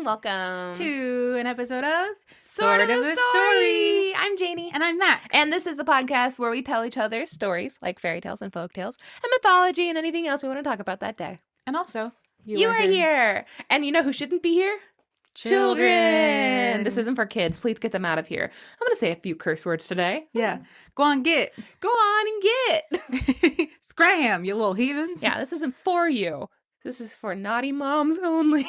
welcome to an episode of Sort of the Story. I'm Janey. And I'm Max. And this is the podcast where we tell each other stories like fairy tales and folk tales and mythology and anything else we want to talk about that day. And also, you are here. And you know who shouldn't be here? Children. This isn't for kids. Please get them out of here. I'm going to say a few curse words today. Yeah. Go on, get. Go on and get. Scram, you little heathens. Yeah, this isn't for you. This is for naughty moms only.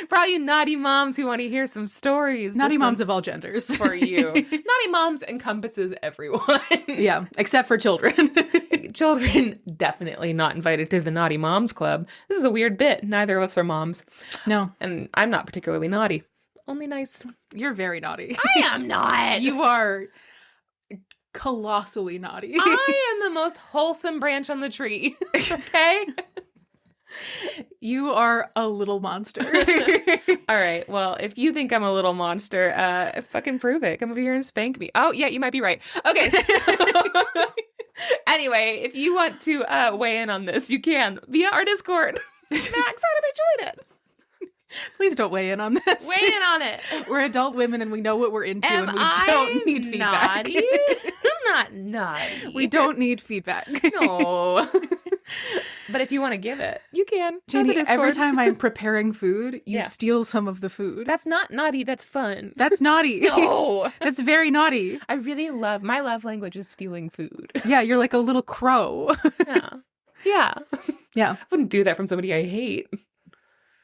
For all you naughty moms who want to hear some stories. Naughty moms of all genders. For you. Naughty moms encompasses everyone. Yeah, except for children. Children definitely not invited to the Naughty Moms Club. This is a weird bit. Neither of us are moms. No. And I'm not particularly naughty. Only nice. You're very naughty. I am not. You are colossally naughty. I am the most wholesome branch on the tree. Okay? You are a little monster. All right. Well, if you think I'm a little monster, fucking prove it. Come over here and spank me. Oh, yeah, you might be right. Okay. So anyway, if you want to weigh in on this, you can via our Discord. Max, how do they join it? Please don't weigh in on this. Weigh in on it. We're adult women and we know what we're into and we don't need feedback. Naughty? I'm not naughty. We don't need feedback. No. But if you want to give it, you can. Janey, every time I'm preparing food, you steal some of the food. That's not naughty. That's fun. That's naughty. No. That's very naughty. I really my love language is stealing food. Yeah, you're like a little crow. Yeah. Yeah. Yeah. I wouldn't do that from somebody I hate.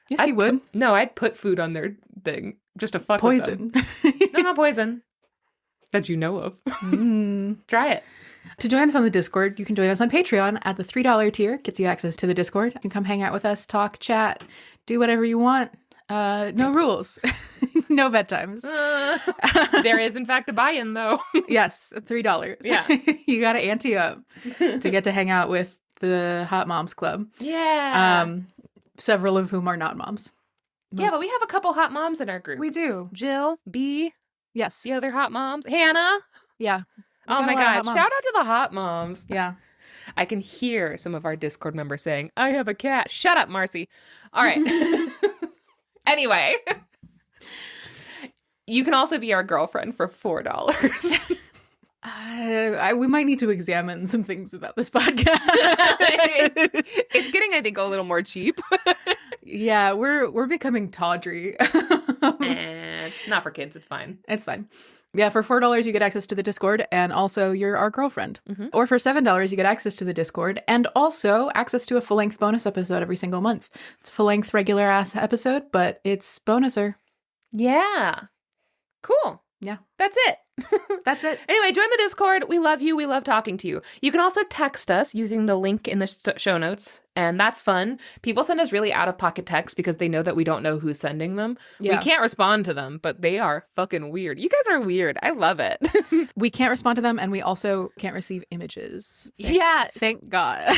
Yes, you would. I'd put food on their thing just to fuck poison. with them. No, not poison. That you know of. Try it. To join us on the Discord, you can join us on Patreon at the $3 tier. Gets you access to the Discord. You can come hang out with us, talk, chat, do whatever you want. No rules. No bedtimes. There is, in fact, a buy-in, though. Yes, $3. Yeah. You got to ante up to get to hang out with the Hot Moms Club. Yeah. Several of whom are not moms. Yeah, but we have a couple hot moms in our group. We do. Jill, B. Yes. The other hot moms. Hannah. Yeah. Oh my God. Shout out to the hot moms. Yeah. I can hear some of our Discord members saying, I have a cat. Shut up, Marcy. All right. Anyway. You can also be our girlfriend for $4. We might need to examine some things about this podcast. It's getting, I think, a little more cheap. Yeah, we're becoming tawdry. Not for kids. It's fine. It's fine. Yeah, for $4 you get access to the Discord and also you're our girlfriend. Mm-hmm. Or for $7 you get access to the Discord and also access to a full-length bonus episode every single month. It's a full-length regular ass episode, but it's bonuser. Yeah. Cool. Yeah. That's it. That's it. Anyway, join the Discord. We love you. We love talking to you. You can also text us using the link in the show notes, and that's fun. People send us really out-of-pocket texts because they know that we don't know who's sending them. Yeah. We can't respond to them, but they are fucking weird. You guys are weird. I love it. We can't respond to them, and we also can't receive images. Thank God.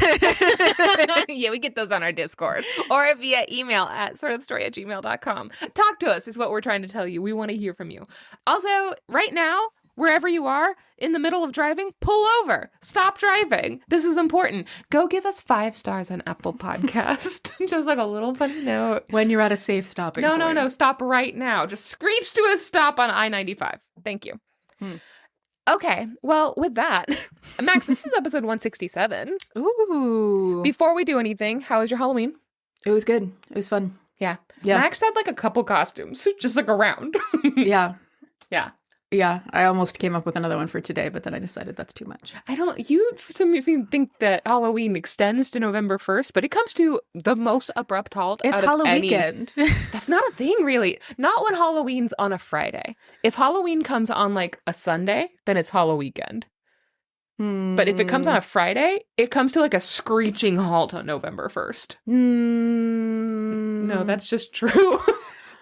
Yeah, we get those on our Discord. Or via email at sortofthestory@gmail.com. Talk to us is what we're trying to tell you. We want to hear from you. Also, right now, wherever you are, in the middle of driving, pull over. Stop driving. This is important. Go give us 5 stars on Apple Podcast. Just like a little funny note. When you're at a safe stopping point. No. Stop right now. Just screech to a stop on I-95. Thank you. Okay. Well, with that, Max, this is episode 167. Ooh. Before we do anything, how was your Halloween? It was good. It was fun. Yeah. Max had like a couple costumes, just like around. Yeah. Yeah. Yeah, I almost came up with another one for today, but then I decided that's too much. You for some reason think that Halloween extends to November 1st, but it comes to the most abrupt halt. It's Halloween weekend. That's not a thing, really. Not when Halloween's on a Friday. If Halloween comes on like a Sunday, then it's Halloween weekend. But if it comes on a Friday, it comes to like a screeching halt on November 1st. No, that's just true.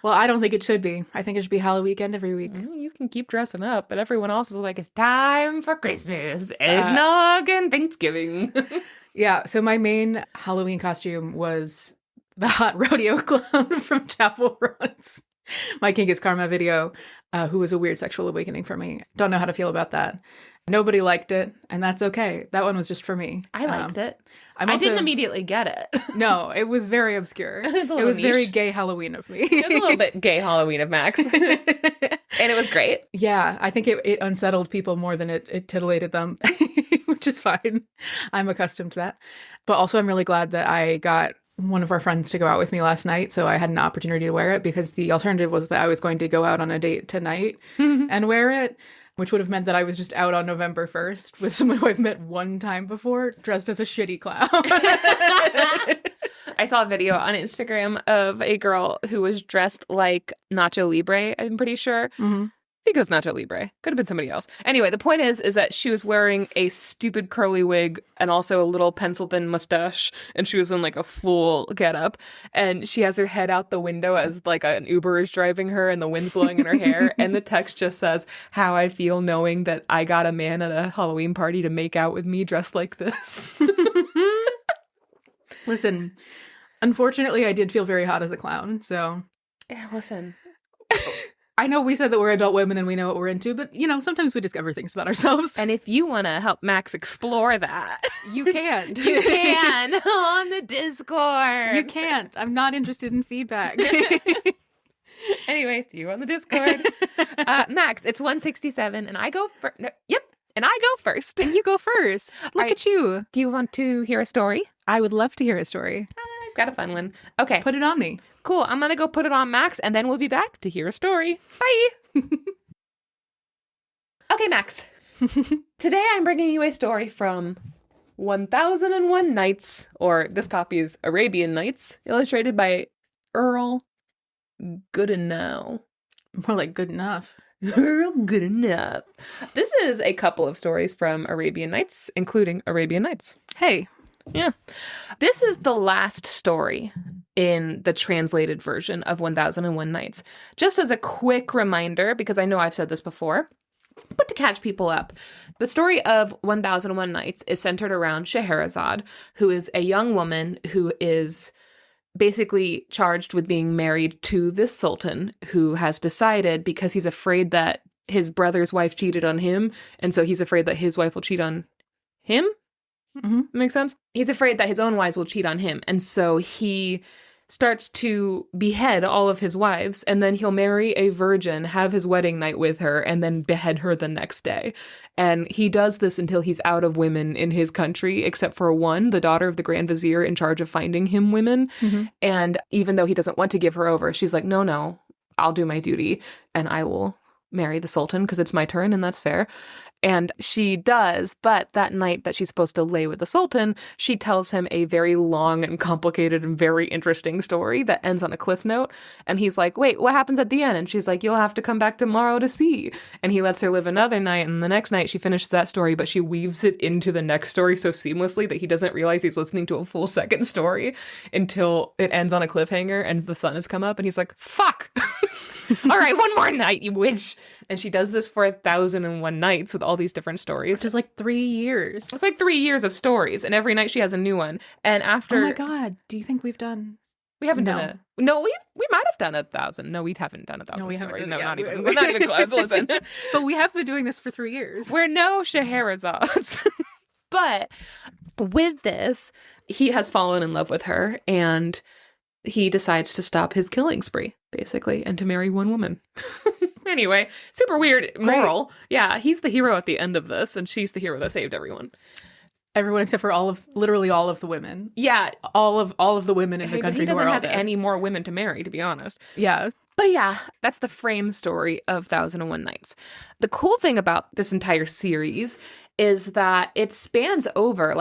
Well, I don't think it should be. I think it should be Halloween weekend every week. You can keep dressing up, but everyone else is like, it's time for Christmas, eggnog, and Thanksgiving. Yeah, so my main Halloween costume was the hot rodeo clown from Chapel Runs. My Kink is Karma video, who was a weird sexual awakening for me. Don't know how to feel about that. Nobody liked it, and that's okay. That one was just for me. I liked it. I didn't immediately get it. No, it was very obscure. It was niche. very gay Halloween of me. It was a little bit gay Halloween of Max. And it was great. Yeah, I think it unsettled people more than it titillated them, which is fine. I'm accustomed to that. But also, I'm really glad that I got one of our friends to go out with me last night, so I had an opportunity to wear it, because the alternative was that I was going to go out on a date tonight and wear it, which would have meant that I was just out on November 1st with someone who I've met one time before, dressed as a shitty clown. I saw a video on Instagram of a girl who was dressed like Nacho Libre, I'm pretty sure. Mm-hmm. I think it was Nacho Libre. Could have been somebody else. Anyway, the point is that she was wearing a stupid curly wig and also a little pencil-thin mustache, and she was in like a full getup, and she has her head out the window as like an Uber is driving her and the wind's blowing in her hair, and the text just says, "How I feel knowing that I got a man at a Halloween party to make out with me dressed like this." Listen, unfortunately, I did feel very hot as a clown, so... Yeah, listen. I know we said that we're adult women and we know what we're into, but, sometimes we discover things about ourselves. And if you want to help Max explore that, you can. You can on the Discord. You can't. I'm not interested in feedback. Anyway, see you on the Discord. Max, it's 167, and I go first. No, yep, and I go first. And you go first. Look at you. Do you want to hear a story? I would love to hear a story. I've got a fun one. Okay. Put it on me. Cool. I'm going to go put it on Max, and then we'll be back to hear a story. Bye. Okay, Max. Today I'm bringing you a story from 1001 Nights, or this copy is Arabian Nights, illustrated by Earl Goodenow. More like good enough. Earl Goodenough. This is a couple of stories from Arabian Nights, including Arabian Nights. Hey. Yeah. This is the last story in the translated version of 1001 Nights. Just as a quick reminder, because I know I've said this before, but to catch people up, the story of 1001 Nights is centered around Scheherazade, who is a young woman who is basically charged with being married to this sultan, who has decided, because he's afraid that his brother's wife cheated on him, and so he's afraid that his wife will cheat on him. Mm-hmm. Makes sense? He's afraid that his own wives will cheat on him. And so he starts to behead all of his wives, and then he'll marry a virgin, have his wedding night with her, and then behead her the next day. And he does this until he's out of women in his country, except for one, the daughter of the Grand Vizier in charge of finding him women. Mm-hmm. And even though he doesn't want to give her over, she's like, no, I'll do my duty, and I will marry the Sultan because it's my turn, and that's fair. And she does, but that night that she's supposed to lay with the Sultan, she tells him a very long and complicated and very interesting story that ends on a cliff note. And he's like, wait, what happens at the end? And she's like, you'll have to come back tomorrow to see. And he lets her live another night. And the next night she finishes that story, but she weaves it into the next story so seamlessly that he doesn't realize he's listening to a full second story until it ends on a cliffhanger and the sun has come up. And he's like, fuck. All right, one more night, you witch. And she does this for 1001 nights with all these different stories. Which is like 3 years. It's like 3 years of stories, and every night she has a new one. And after... Oh my God, do you think we've done... We haven't done a... No, we might have done 1,000. No, we haven't done 1,000 stories. No, not even. We're not even close. Listen. But we have been doing this for 3 years. We're no Scheherazades. But with this, he has fallen in love with her, and he decides to stop his killing spree, basically, and to marry one woman. Anyway, super weird moral. Great. Yeah, he's the hero at the end of this, and she's the hero that saved everyone. Everyone except for literally all of the women. Yeah. All of the women in the country who are all dead. He doesn't have any more women to marry, to be honest. Yeah. But yeah, that's the frame story of 1001 Nights. The cool thing about this entire series is that it spans over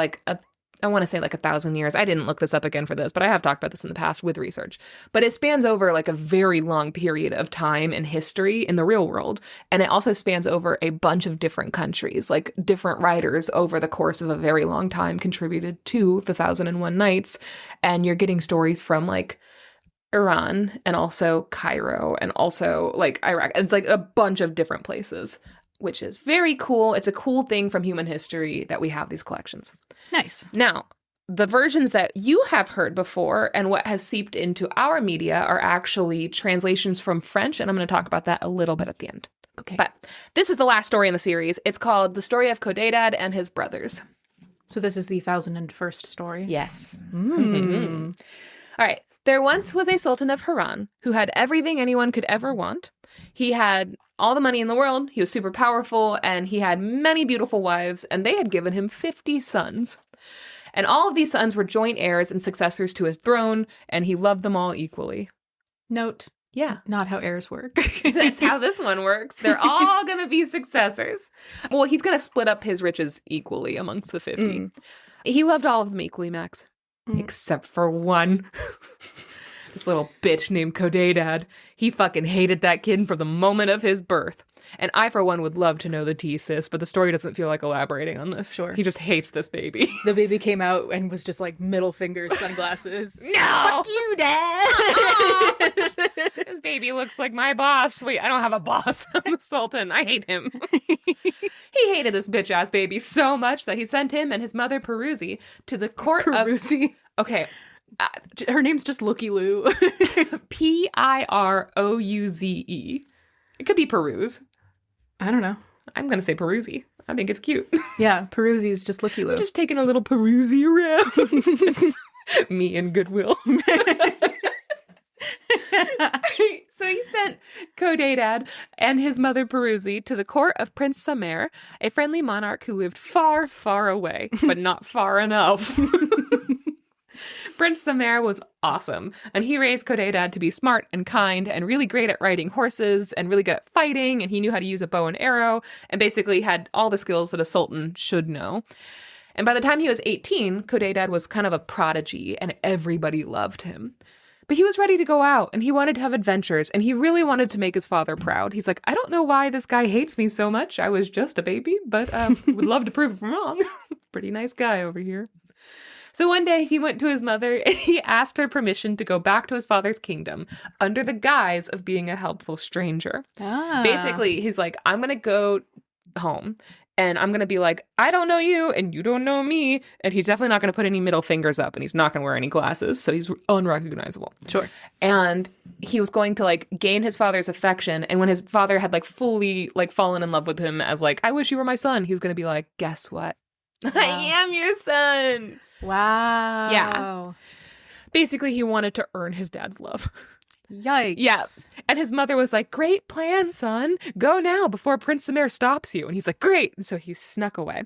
I want to say 1,000 years. I didn't look this up again for this, but I have talked about this in the past with research. But it spans over a very long period of time and history in the real world. And it also spans over a bunch of different countries. Different writers over the course of a very long time contributed to the 1001 Nights. And you're getting stories from Iran and also Cairo and also Iraq. It's a bunch of different places, which is very cool. It's a cool thing from human history that we have these collections. Nice. Now, the versions that you have heard before and what has seeped into our media are actually translations from French, and I'm going to talk about that a little bit at the end. Okay. But this is the last story in the series. It's called The Story of Codadad and His Brothers. So this is the 1001st story. Yes. Mm. All right. There once was a sultan of Haran who had everything anyone could ever want. He had all the money in the world. He was super powerful, and he had many beautiful wives, and they had given him 50 sons. And all of these sons were joint heirs and successors to his throne, and he loved them all equally. Note, Yeah. not how heirs work. That's how this one works. They're all going to be successors. Well, he's going to split up his riches equally amongst the 50. Mm. He loved all of them equally, Max. Except for one. This little bitch named Codadad. He fucking hated that kid from the moment of his birth. And I, for one, would love to know the tea, sis, but the story doesn't feel like elaborating on this. Sure. He just hates this baby. The baby came out and was just like middle fingers, sunglasses. No! Fuck you, Dad! This baby looks like my boss. Wait, I don't have a boss. I'm the Sultan. I hate him. He hated this bitch-ass baby so much that he sent him and his mother, Peruzzi, to the court Peruzzi. Okay. Her name's just Looky Loo. Pirouze. It could be Peruse. I don't know. I'm going to say Peruzzi. I think it's cute. Yeah, Peruzzi is just Looky Loo. Just taking a little Peruzzi around. Me and Goodwill. So he sent Codadad and his mother Peruzzi to the court of Prince Samer, a friendly monarch who lived far, far away, but not far enough. Prince Samer was awesome, and he raised Codadad to be smart and kind and really great at riding horses and really good at fighting, and he knew how to use a bow and arrow and basically had all the skills that a sultan should know. And by the time he was 18, Codadad was kind of a prodigy, and everybody loved him. But he was ready to go out, and he wanted to have adventures, and he really wanted to make his father proud. He's like, I don't know why this guy hates me so much. I was just a baby, but would love to prove him wrong. Pretty nice guy over here. So one day he went to his mother and he asked her permission to go back to his father's kingdom under the guise of being a helpful stranger. Ah. Basically, he's like, I'm going to go home and I'm going to be like, I don't know you and you don't know me. And he's definitely not going to put any middle fingers up and he's not going to wear any glasses. So he's unrecognizable. Sure. And he was going to like gain his father's affection. And when his father had like fully like fallen in love with him as like, I wish you were my son, he was going to be like, guess what? Wow. I am your son. Wow. Yeah. Basically, he wanted to earn his dad's love. Yikes. Yeah. And his mother was like, great plan, son. Go now before Prince Samer stops you. And he's like, great. And so he snuck away.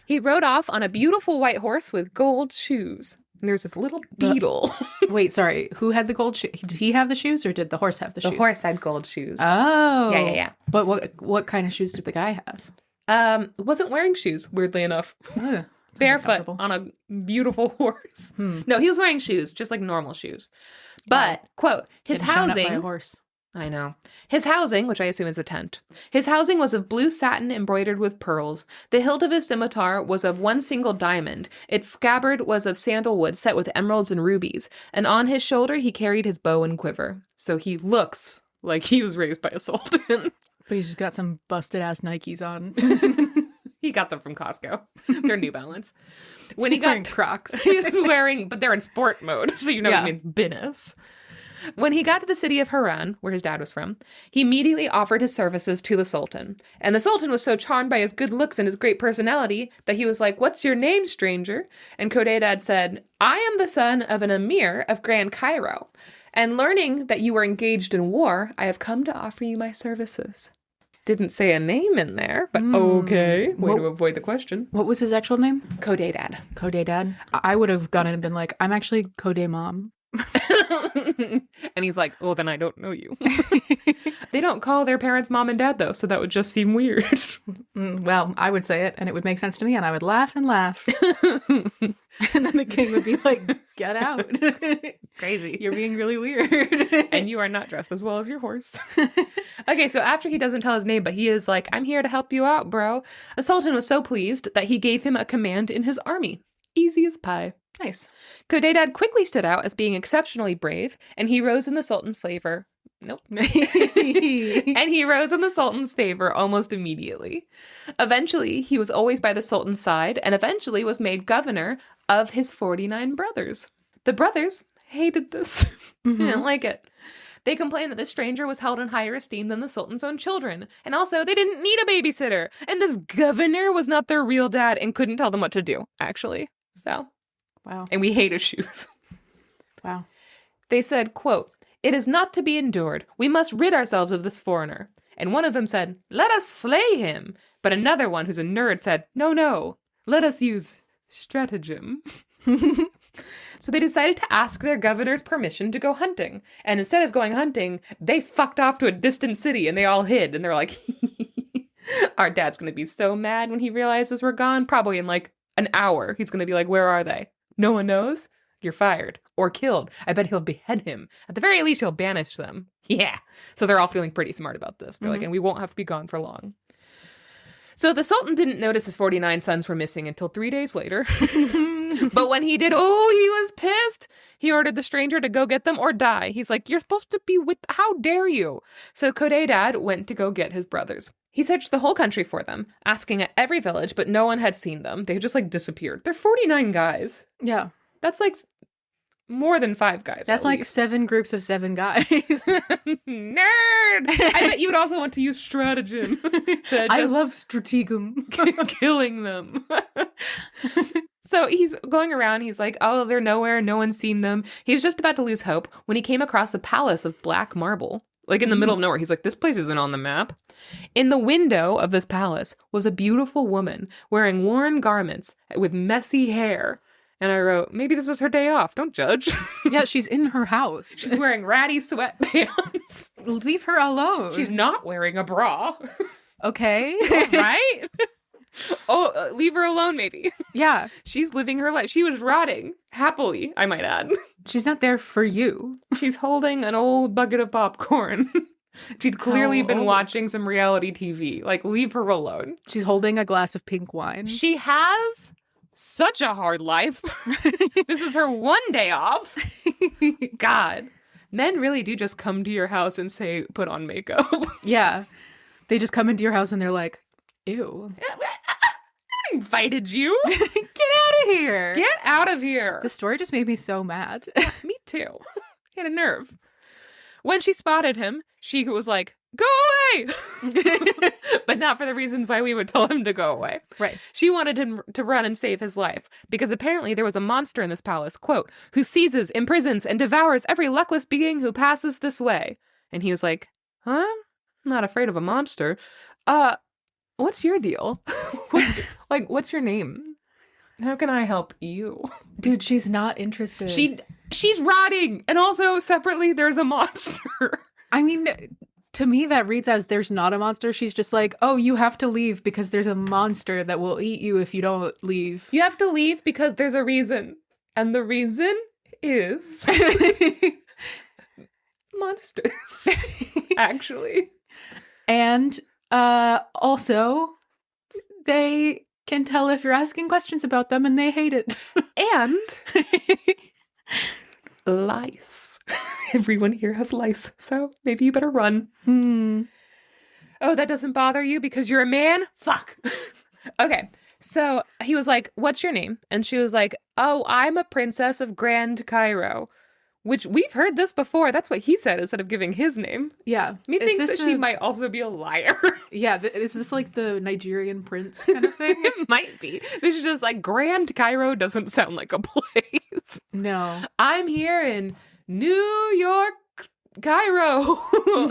He rode off on a beautiful white horse with gold shoes. And there's this little beetle. Wait, sorry. Who had the gold shoes? Did he have the shoes or did the horse have the shoes? The horse had gold shoes. Oh. Yeah. But what kind of shoes did the guy have? Wasn't wearing shoes, weirdly enough. Ugh. Barefoot on a beautiful horse. No, he was wearing shoes, just like normal shoes. But, quote, his Getting shown up housing... by a horse. I know. His housing, which I assume is a tent, his housing was of blue satin embroidered with pearls. The hilt of his scimitar was of one single diamond. Its scabbard was of sandalwood set with emeralds and rubies. And on his shoulder he carried his bow and quiver. So he looks like he was raised by a sultan. But he's just got some busted-ass Nikes on. He got them from Costco. They're New Balance. When he He's got wearing Crocs. He's wearing, but they're in sport mode, so you know Yeah. it means business. When he got to the city of Haran, where his dad was from, he immediately offered his services to the Sultan. And the Sultan was so charmed by his good looks and his great personality that he was like, what's your name, stranger? And Codadad said, I am the son of an emir of Grand Cairo. And learning that you were engaged in war, I have come to offer you my services. Didn't say a name in there, but okay. Way to avoid the question. What was his actual name? Codadad. Codadad. I would have gone in and been like, I'm actually Code Mom. And he's like, oh, then I don't know you. They don't call their parents mom and dad, though, so that would just seem weird. Well, I would say it, and it would make sense to me, and I would laugh and laugh. And then the king would be like, get out. Crazy. You're being really weird. And you are not dressed as well as your horse. Okay, so after he doesn't tell his name, but he is like, I'm here to help you out, bro. The Sultan was so pleased that he gave him a command in his army. Easy as pie. Nice. Codadad quickly stood out as being exceptionally brave, and he rose in the Sultan's favor. Nope. And he rose in the Sultan's favor almost immediately. Eventually, he was always by the Sultan's side, and eventually was made governor of his 49 brothers. The brothers hated this. They didn't like it. They complained that the stranger was held in higher esteem than the Sultan's own children. And also, they didn't need a babysitter. And this governor was not their real dad and couldn't tell them what to do, actually. So, Wow. and we hate his shoes. Wow. They said, quote, "It is not to be endured. We must rid ourselves of this foreigner." And one of them said, "Let us slay him." But another one, who's a nerd, said, "No, let us use stratagem." So they decided to ask their governor's permission to go hunting. And instead of going hunting, they fucked off to a distant city and they all hid. And they're like, our dad's going to be so mad when he realizes we're gone. Probably in like an hour. He's going to be like, where are they? No one knows? You're fired. Or killed. I bet he'll behead him. At the very least, he'll banish them. Yeah. So they're all feeling pretty smart about this. They're like, and we won't have to be gone for long. So the Sultan didn't notice his 49 sons were missing until 3 days later. But when he did, he was pissed. He ordered the stranger to go get them or die. He's like, you're supposed to be with, how dare you? So Codadad went to go get his brothers. He searched the whole country for them, asking at every village, but no one had seen them. They just like disappeared. They're 49 guys. Yeah. That's like more than 5 guys. That's like 7 groups of 7 guys. Nerd! I bet you would also want to use stratagem. I love stratagem. Killing them. So he's going around. He's like, oh, they're nowhere. No one's seen them. He was just about to lose hope when he came across a palace of black marble, like in the middle of nowhere. He's like, this place isn't on the map. In the window of this palace was a beautiful woman wearing worn garments with messy hair. And I wrote, maybe this was her day off. Don't judge. Yeah, she's in her house. She's wearing ratty sweatpants. Leave her alone. She's not wearing a bra. Okay. Right? Leave her alone, maybe. Yeah. She's living her life. She was rotting. Happily, I might add. She's not there for you. She's holding an old bucket of popcorn. She'd clearly been watching some reality TV. Like, leave her alone. She's holding a glass of pink wine. She has such a hard life. This is her one day off. God. Men really do just come to your house and say, put on makeup. Yeah. They just come into your house and they're like, ew. I invited you. Get out of here. Get out of here. The story just made me so mad. Me too. He had a nerve. When she spotted him, she was like, go away. But not for the reasons why we would tell him to go away. Right. She wanted him to run and save his life because apparently there was a monster in this palace, quote, who seizes, imprisons, and devours every luckless being who passes this way. And he was like, huh? I'm not afraid of a monster. What's your deal? What's your name? How can I help you? Dude, she's not interested. She's rotting. And also, separately, there's a monster. I mean, to me, that reads as there's not a monster. She's just like, oh, you have to leave because there's a monster that will eat you if you don't leave. You have to leave because there's a reason. And the reason is monsters, actually. And also, they can tell if you're asking questions about them and they hate it. And lice. Everyone here has lice, so maybe you better run. Oh, that doesn't bother you because you're a man? Fuck. Okay, so he was like, what's your name? And she was like, oh, I'm a princess of Grand Cairo. Which we've heard this before. That's what he said instead of giving his name. Yeah. Methinks that she might also be a liar. Yeah. Is this like the Nigerian prince kind of thing? It might be. This is just like Grand Cairo doesn't sound like a place. No. I'm here in New York, Cairo.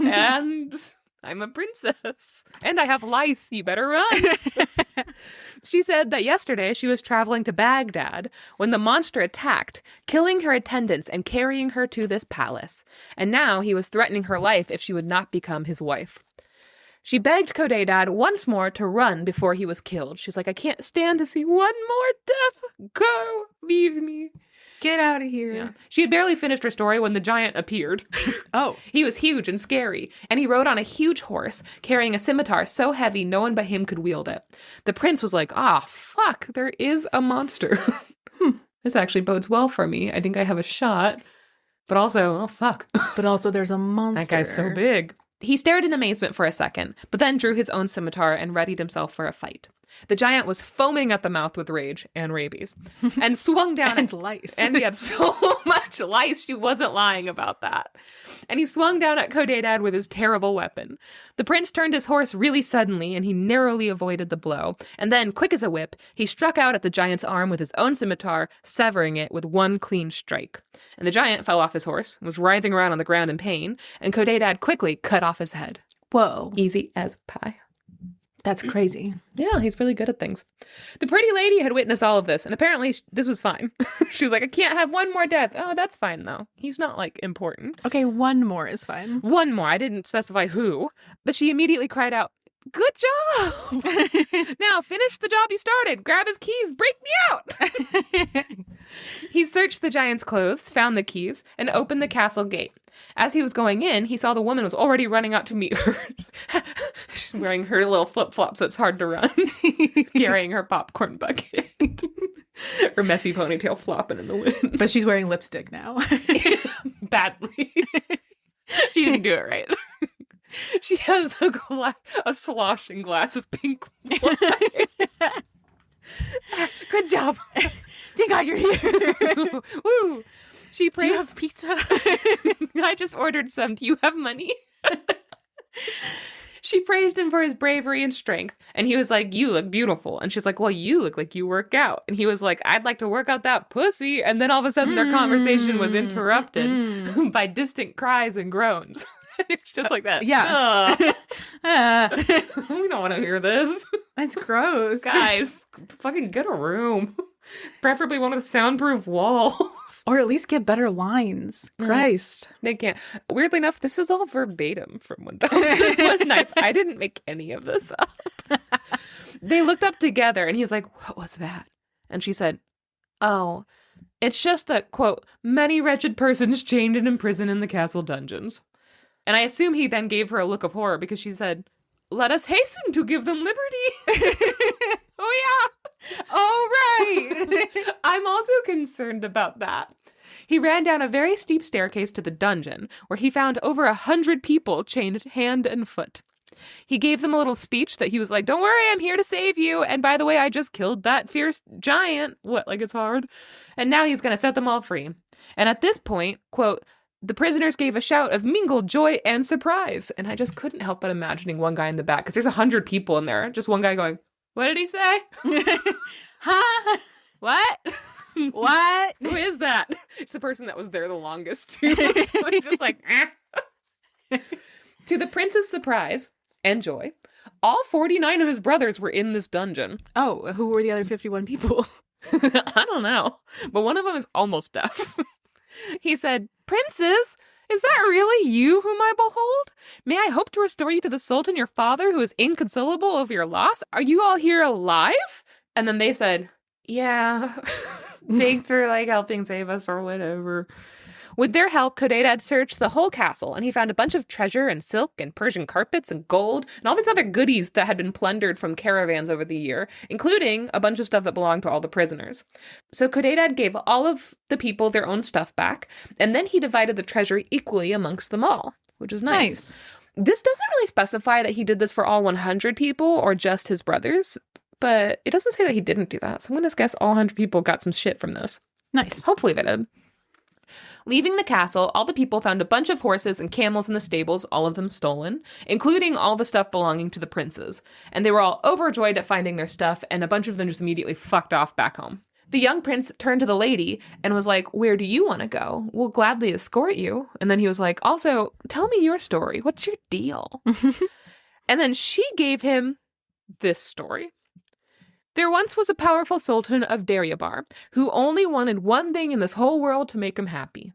And I'm a princess. And I have lice. You better run. She said that yesterday she was traveling to Baghdad when the monster attacked, killing her attendants and carrying her to this palace. And now he was threatening her life if she would not become his wife. She begged Codadad once more to run before he was killed. She's like, I can't stand to see one more death. Go, leave me. Get out of here. Yeah. She had barely finished her story when the giant appeared. Oh. He was huge and scary, and he rode on a huge horse, carrying a scimitar so heavy no one but him could wield it. The prince was like, fuck, there is a monster. This actually bodes well for me. I think I have a shot. But also, oh, fuck. But also there's a monster. That guy's so big. He stared in amazement for a second, but then drew his own scimitar and readied himself for a fight. The giant was foaming at the mouth with rage and rabies and swung down And lice. And he had so much lice, she wasn't lying about that. And he swung down at Codadad with his terrible weapon. The prince turned his horse really suddenly, and he narrowly avoided the blow. And then, quick as a whip, he struck out at the giant's arm with his own scimitar, severing it with one clean strike. And the giant fell off his horse, was writhing around on the ground in pain, and Codadad quickly cut off his head. Whoa. Easy as pie. That's crazy. Yeah, he's really good at things. The pretty lady had witnessed all of this, and apparently this was fine. She was like, I can't have one more death. Oh, that's fine, though. He's not, important. Okay, one more is fine. One more. I didn't specify who. But she immediately cried out, good job! Now finish the job you started. Grab his keys. Break me out! He searched the giant's clothes, found the keys, and opened the castle gate. As he was going in, he saw the woman was already running out to meet her. She's wearing her little flip-flop, so it's hard to run. Carrying her popcorn bucket. Her messy ponytail flopping in the wind. But she's wearing lipstick now. Badly. She didn't do it right. She has a sloshing glass of pink wine. Good job. Thank God you're here. Woo. She praised. Do you have pizza? I just ordered some. Do you have money? She praised him for his bravery and strength. And he was like, you look beautiful. And she's like, well, you look like you work out. And he was like, I'd like to work out that pussy. And then all of a sudden their conversation was interrupted by distant cries and groans. It's just like that. Yeah. We don't want to hear this. That's gross. Guys, fucking get a room. Preferably one with soundproof walls. Or at least get better lines. Christ. They can't. Weirdly enough, this is all verbatim from 1001 Nights. I didn't make any of this up. They looked up together and he's like, what was that? And she said, oh, it's just that, quote, many wretched persons chained and imprisoned in the castle dungeons. And I assume he then gave her a look of horror because she said, let us hasten to give them liberty. Oh, yeah. Oh, right. I'm also concerned about that. He ran down a very steep staircase to the dungeon, where he found over 100 people chained hand and foot. He gave them a little speech that he was like, don't worry, I'm here to save you. And by the way, I just killed that fierce giant. What, like it's hard? And now he's going to set them all free. And at this point, quote, the prisoners gave a shout of mingled joy and surprise. And I just couldn't help but imagining one guy in the back, because there's 100 people in there. Just one guy going, what did he say? Huh? What? What? Who is that? It's the person that was there the longest, too. So they're just like, To the prince's surprise and joy, all 49 of his brothers were in this dungeon. Oh, who were the other 51 people? I don't know. But one of them is almost deaf. He said, Princes, is that really you whom I behold? May I hope to restore you to the Sultan your father, who is inconsolable over your loss? Are you all here alive? And then they said, yeah, thanks for helping save us or whatever. With their help, Codadad searched the whole castle, and he found a bunch of treasure and silk and Persian carpets and gold and all these other goodies that had been plundered from caravans over the year, including a bunch of stuff that belonged to all the prisoners. So Codadad gave all of the people their own stuff back, and then he divided the treasure equally amongst them all, which is nice. This doesn't really specify that he did this for all 100 people or just his brothers, but it doesn't say that he didn't do that. So I'm going to guess all 100 people got some shit from this. Nice. Hopefully they did. Leaving the castle, all the people found a bunch of horses and camels in the stables, all of them stolen, including all the stuff belonging to the princes. And they were all overjoyed at finding their stuff, and a bunch of them just immediately fucked off back home. The young prince turned to the lady and was like, where do you want to go? We'll gladly escort you. And then he was like, also, tell me your story. What's your deal? And then she gave him this story. There once was a powerful sultan of Daryabar who only wanted one thing in this whole world to make him happy.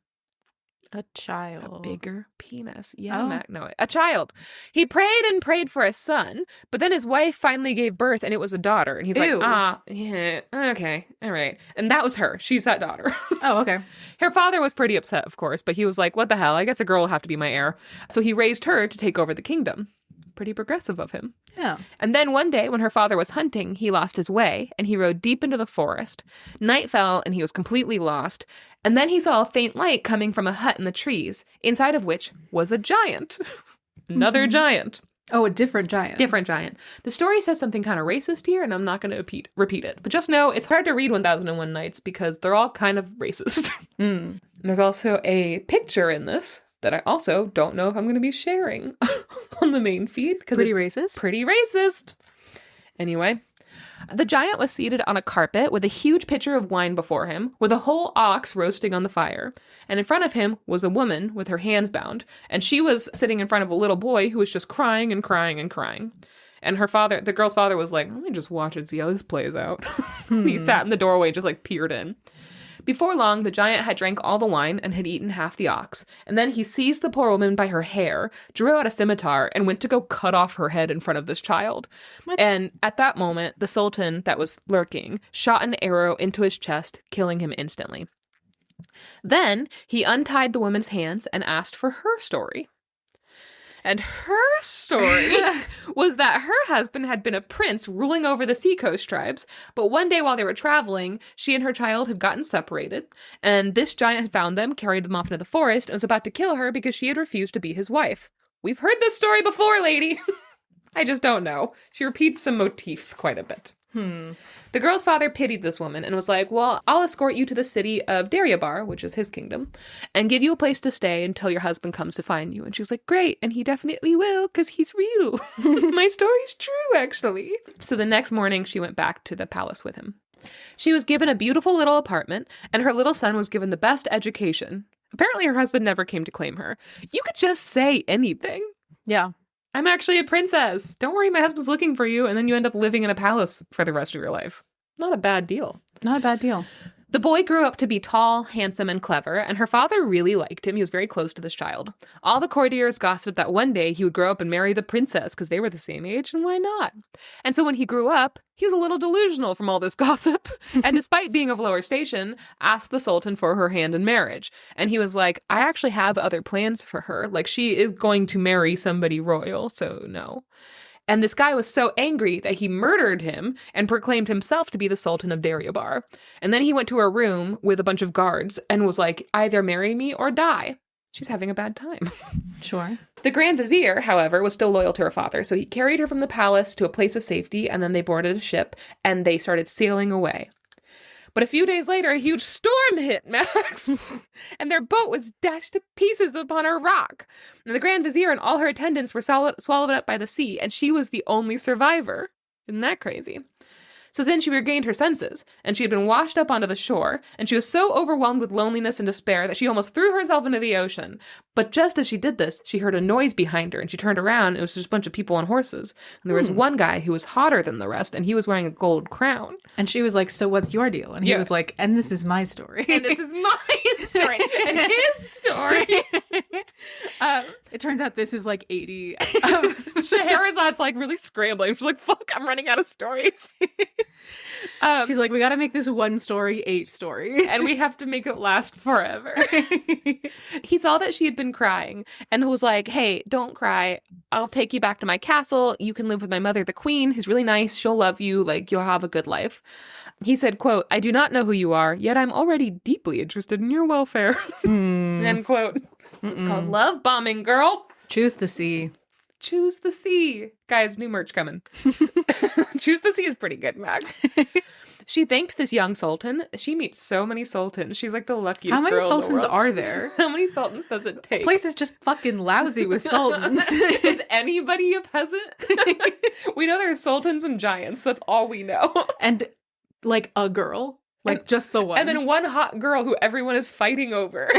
A child. A bigger penis. Yeah, no, a child. He prayed and prayed for a son, but then his wife finally gave birth and it was a daughter. And he's Ew. like, yeah, okay, all right. And that was her. She's that daughter. Oh, okay. Her father was pretty upset, of course, but he was like, what the hell? I guess a girl will have to be my heir. So he raised her to take over the kingdom. Pretty progressive of him. Yeah. And then one day when her father was hunting, he lost his way and he rode deep into the forest. Night fell and he was completely lost. And then he saw a faint light coming from a hut in the trees, inside of which was a giant. Another giant. Oh, a different giant. Different giant. The story says something kind of racist here, and I'm not going to repeat it. But just know it's hard to read 1001 Nights because they're all kind of racist. Mm. There's also a picture in this that I also don't know if I'm going to be sharing on the main feed because Pretty it's racist. pretty racist. Anyway, the giant was seated on a carpet with a huge pitcher of wine before him, with a whole ox roasting on the fire. And in front of him was a woman with her hands bound, and she was sitting in front of a little boy who was just crying and crying and crying. And her father, the girl's father, was like, let me just watch and see how this plays out. He sat in the doorway, just like peered in. Before long, the giant had drank all the wine and had eaten half the ox. And then he seized the poor woman by her hair, drew out a scimitar, and went to go cut off her head in front of this child. What? And at that moment, the sultan that was lurking shot an arrow into his chest, killing him instantly. Then he untied the woman's hands and asked for her story. And her story was that her husband had been a prince ruling over the seacoast tribes, but one day while they were traveling, she and her child had gotten separated, and this giant had found them, carried them off into the forest, and was about to kill her because she had refused to be his wife. We've heard this story before, lady. I just don't know. She repeats some motifs quite a bit. The girl's father pitied this woman and was like, well, I'll escort you to the city of Daryabar, which is his kingdom, and give you a place to stay until your husband comes to find you. And she was like, great, and he definitely will, because he's real. My story's true, actually. So the next morning, she went back to the palace with him. She was given a beautiful little apartment, and her little son was given the best education. Apparently, her husband never came to claim her. You could just say anything. Yeah. I'm actually a princess. Don't worry, my husband's looking for you. And then you end up living in a palace for the rest of your life. Not a bad deal. Not a bad deal. The boy grew up to be tall, handsome, and clever, and her father really liked him. He was very close to this child. All the courtiers gossiped that one day he would grow up and marry the princess because they were the same age, and why not? And so when he grew up, he was a little delusional from all this gossip, and despite being of lower station, asked the sultan for her hand in marriage. And he was like, I actually have other plans for her. Like, she is going to marry somebody royal, so no. And this guy was so angry that he murdered him and proclaimed himself to be the Sultan of Daryabar. And then he went to her room with a bunch of guards and was like, either marry me or die. She's having a bad time. Sure. The Grand Vizier, however, was still loyal to her father, so he carried her from the palace to a place of safety, and then they boarded a ship, and they started sailing away. But a few days later, a huge storm hit Max, and their boat was dashed to pieces upon a rock. And the Grand Vizier and all her attendants were swallowed up by the sea, and she was the only survivor. Isn't that crazy? So then she regained her senses, and she had been washed up onto the shore, and she was so overwhelmed with loneliness and despair that she almost threw herself into the ocean. But just as she did this, she heard a noise behind her, and she turned around, and it was just a bunch of people on horses. And there was one guy who was hotter than the rest, and he was wearing a gold crown. And she was like, so what's your deal? And he was like, and this is my story. And this is my story. And his story. It turns out this is like 80. Scheherazad's like really scrambling. She's like, fuck, I'm running out of stories. She's like, we got to make this one story 8 stories. And we have to make it last forever. He saw that she had been crying and was like, hey, don't cry. I'll take you back to my castle. You can live with my mother, the queen, who's really nice. She'll love you. Like, you'll have a good life. He said, quote, I do not know who you are, yet I'm already deeply interested in your welfare. End quote. It's called love bombing, girl. Choose the sea. Choose the sea. Guys, new merch coming. Choose the sea is pretty good, Max. She thanked this young sultan. She meets so many sultans. She's like the luckiest How many girl in the sultans world. are there? How many sultans does it take? The place is just fucking lousy with sultans. Is anybody a peasant? We know there are sultans and giants. That's all we know. And like a girl. Like just the one. And then one hot girl who everyone is fighting over.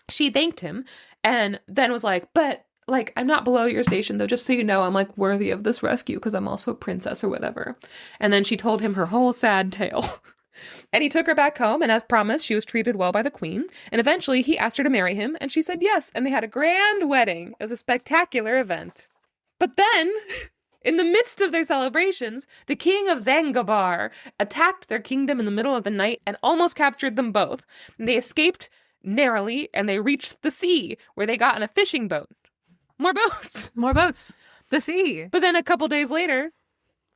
She thanked him and then was like, but like, I'm not below your station, though, just so you know, I'm like worthy of this rescue because I'm also a princess or whatever. And then she told him her whole sad tale. And he took her back home, and as promised, she was treated well by the queen. And eventually he asked her to marry him, and she said yes. And they had a grand wedding. It was a spectacular event. But then, in the midst of their celebrations, the king of Zanzibar attacked their kingdom in the middle of the night and almost captured them both. And they escaped narrowly, and they reached the sea, where they got in a fishing boat. More boats. More boats. The sea. But then a couple days later,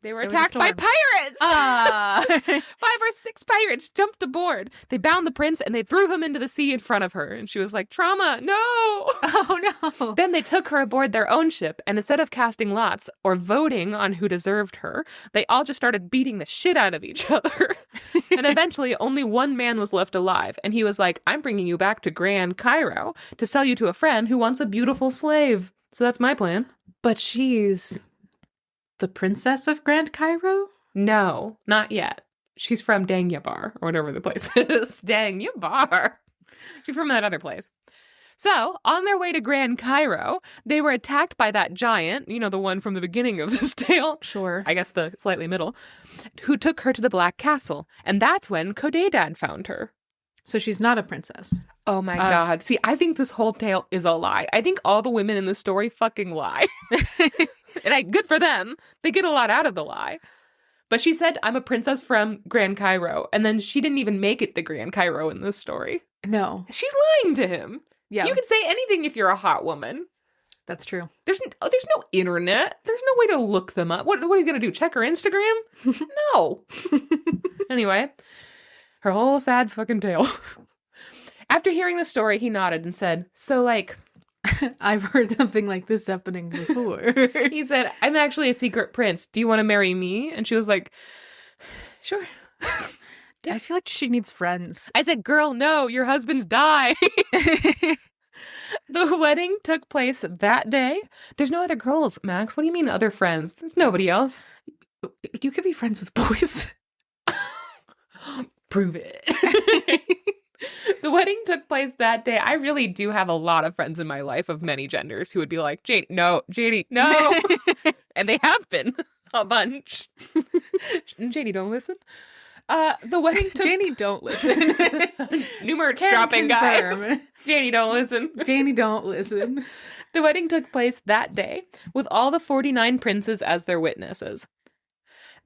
They were It was a attacked by storm. pirates. 5 or 6 pirates jumped aboard. They bound the prince and they threw him into the sea in front of her. And she was like, trauma, no. Oh, no. Then they took her aboard their own ship. And instead of casting lots or voting on who deserved her, they all just started beating the shit out of each other. And eventually only one man was left alive. And he was like, I'm bringing you back to Grand Cairo to sell you to a friend who wants a beautiful slave. So that's my plan. But she's the princess of Grand Cairo? No, not yet. She's from Dangyabar, or whatever the place is. Dangyabar. She's from that other place. So, on their way to Grand Cairo, they were attacked by that giant, you know, the one from the beginning of this tale. Sure. I guess the slightly middle, who took her to the Black Castle. And that's when Codadad found her. So she's not a princess. Oh my God. See, I think this whole tale is a lie. I think all the women in the story fucking lie. And good for them. They get a lot out of the lie. But she said, I'm a princess from Grand Cairo. And then she didn't even make it to Grand Cairo in this story. No. She's lying to him. Yeah. You can say anything if you're a hot woman. That's true. There's no internet. There's no way to look them up. What are you going to do? Check her Instagram? No. Anyway, her whole sad fucking tale. After hearing the story, he nodded and said, so like... I've heard something like this happening before. He said, I'm actually a secret prince. Do you want to marry me? And she was like, sure. I feel like she needs friends. I said, girl, no, your husbands die. The wedding took place that day. There's no other girls, Max. What do you mean other friends? There's nobody else. You could be friends with boys. Prove it. The wedding took place that day. I really do have a lot of friends in my life of many genders who would be like, Janey, no. And they have been a bunch. Janey, don't listen. The wedding took... Janey, don't listen. New merch Can dropping, confirm. guys. Janey, don't listen. Janey, don't listen. The wedding took place that day with all the 49 princes as their witnesses.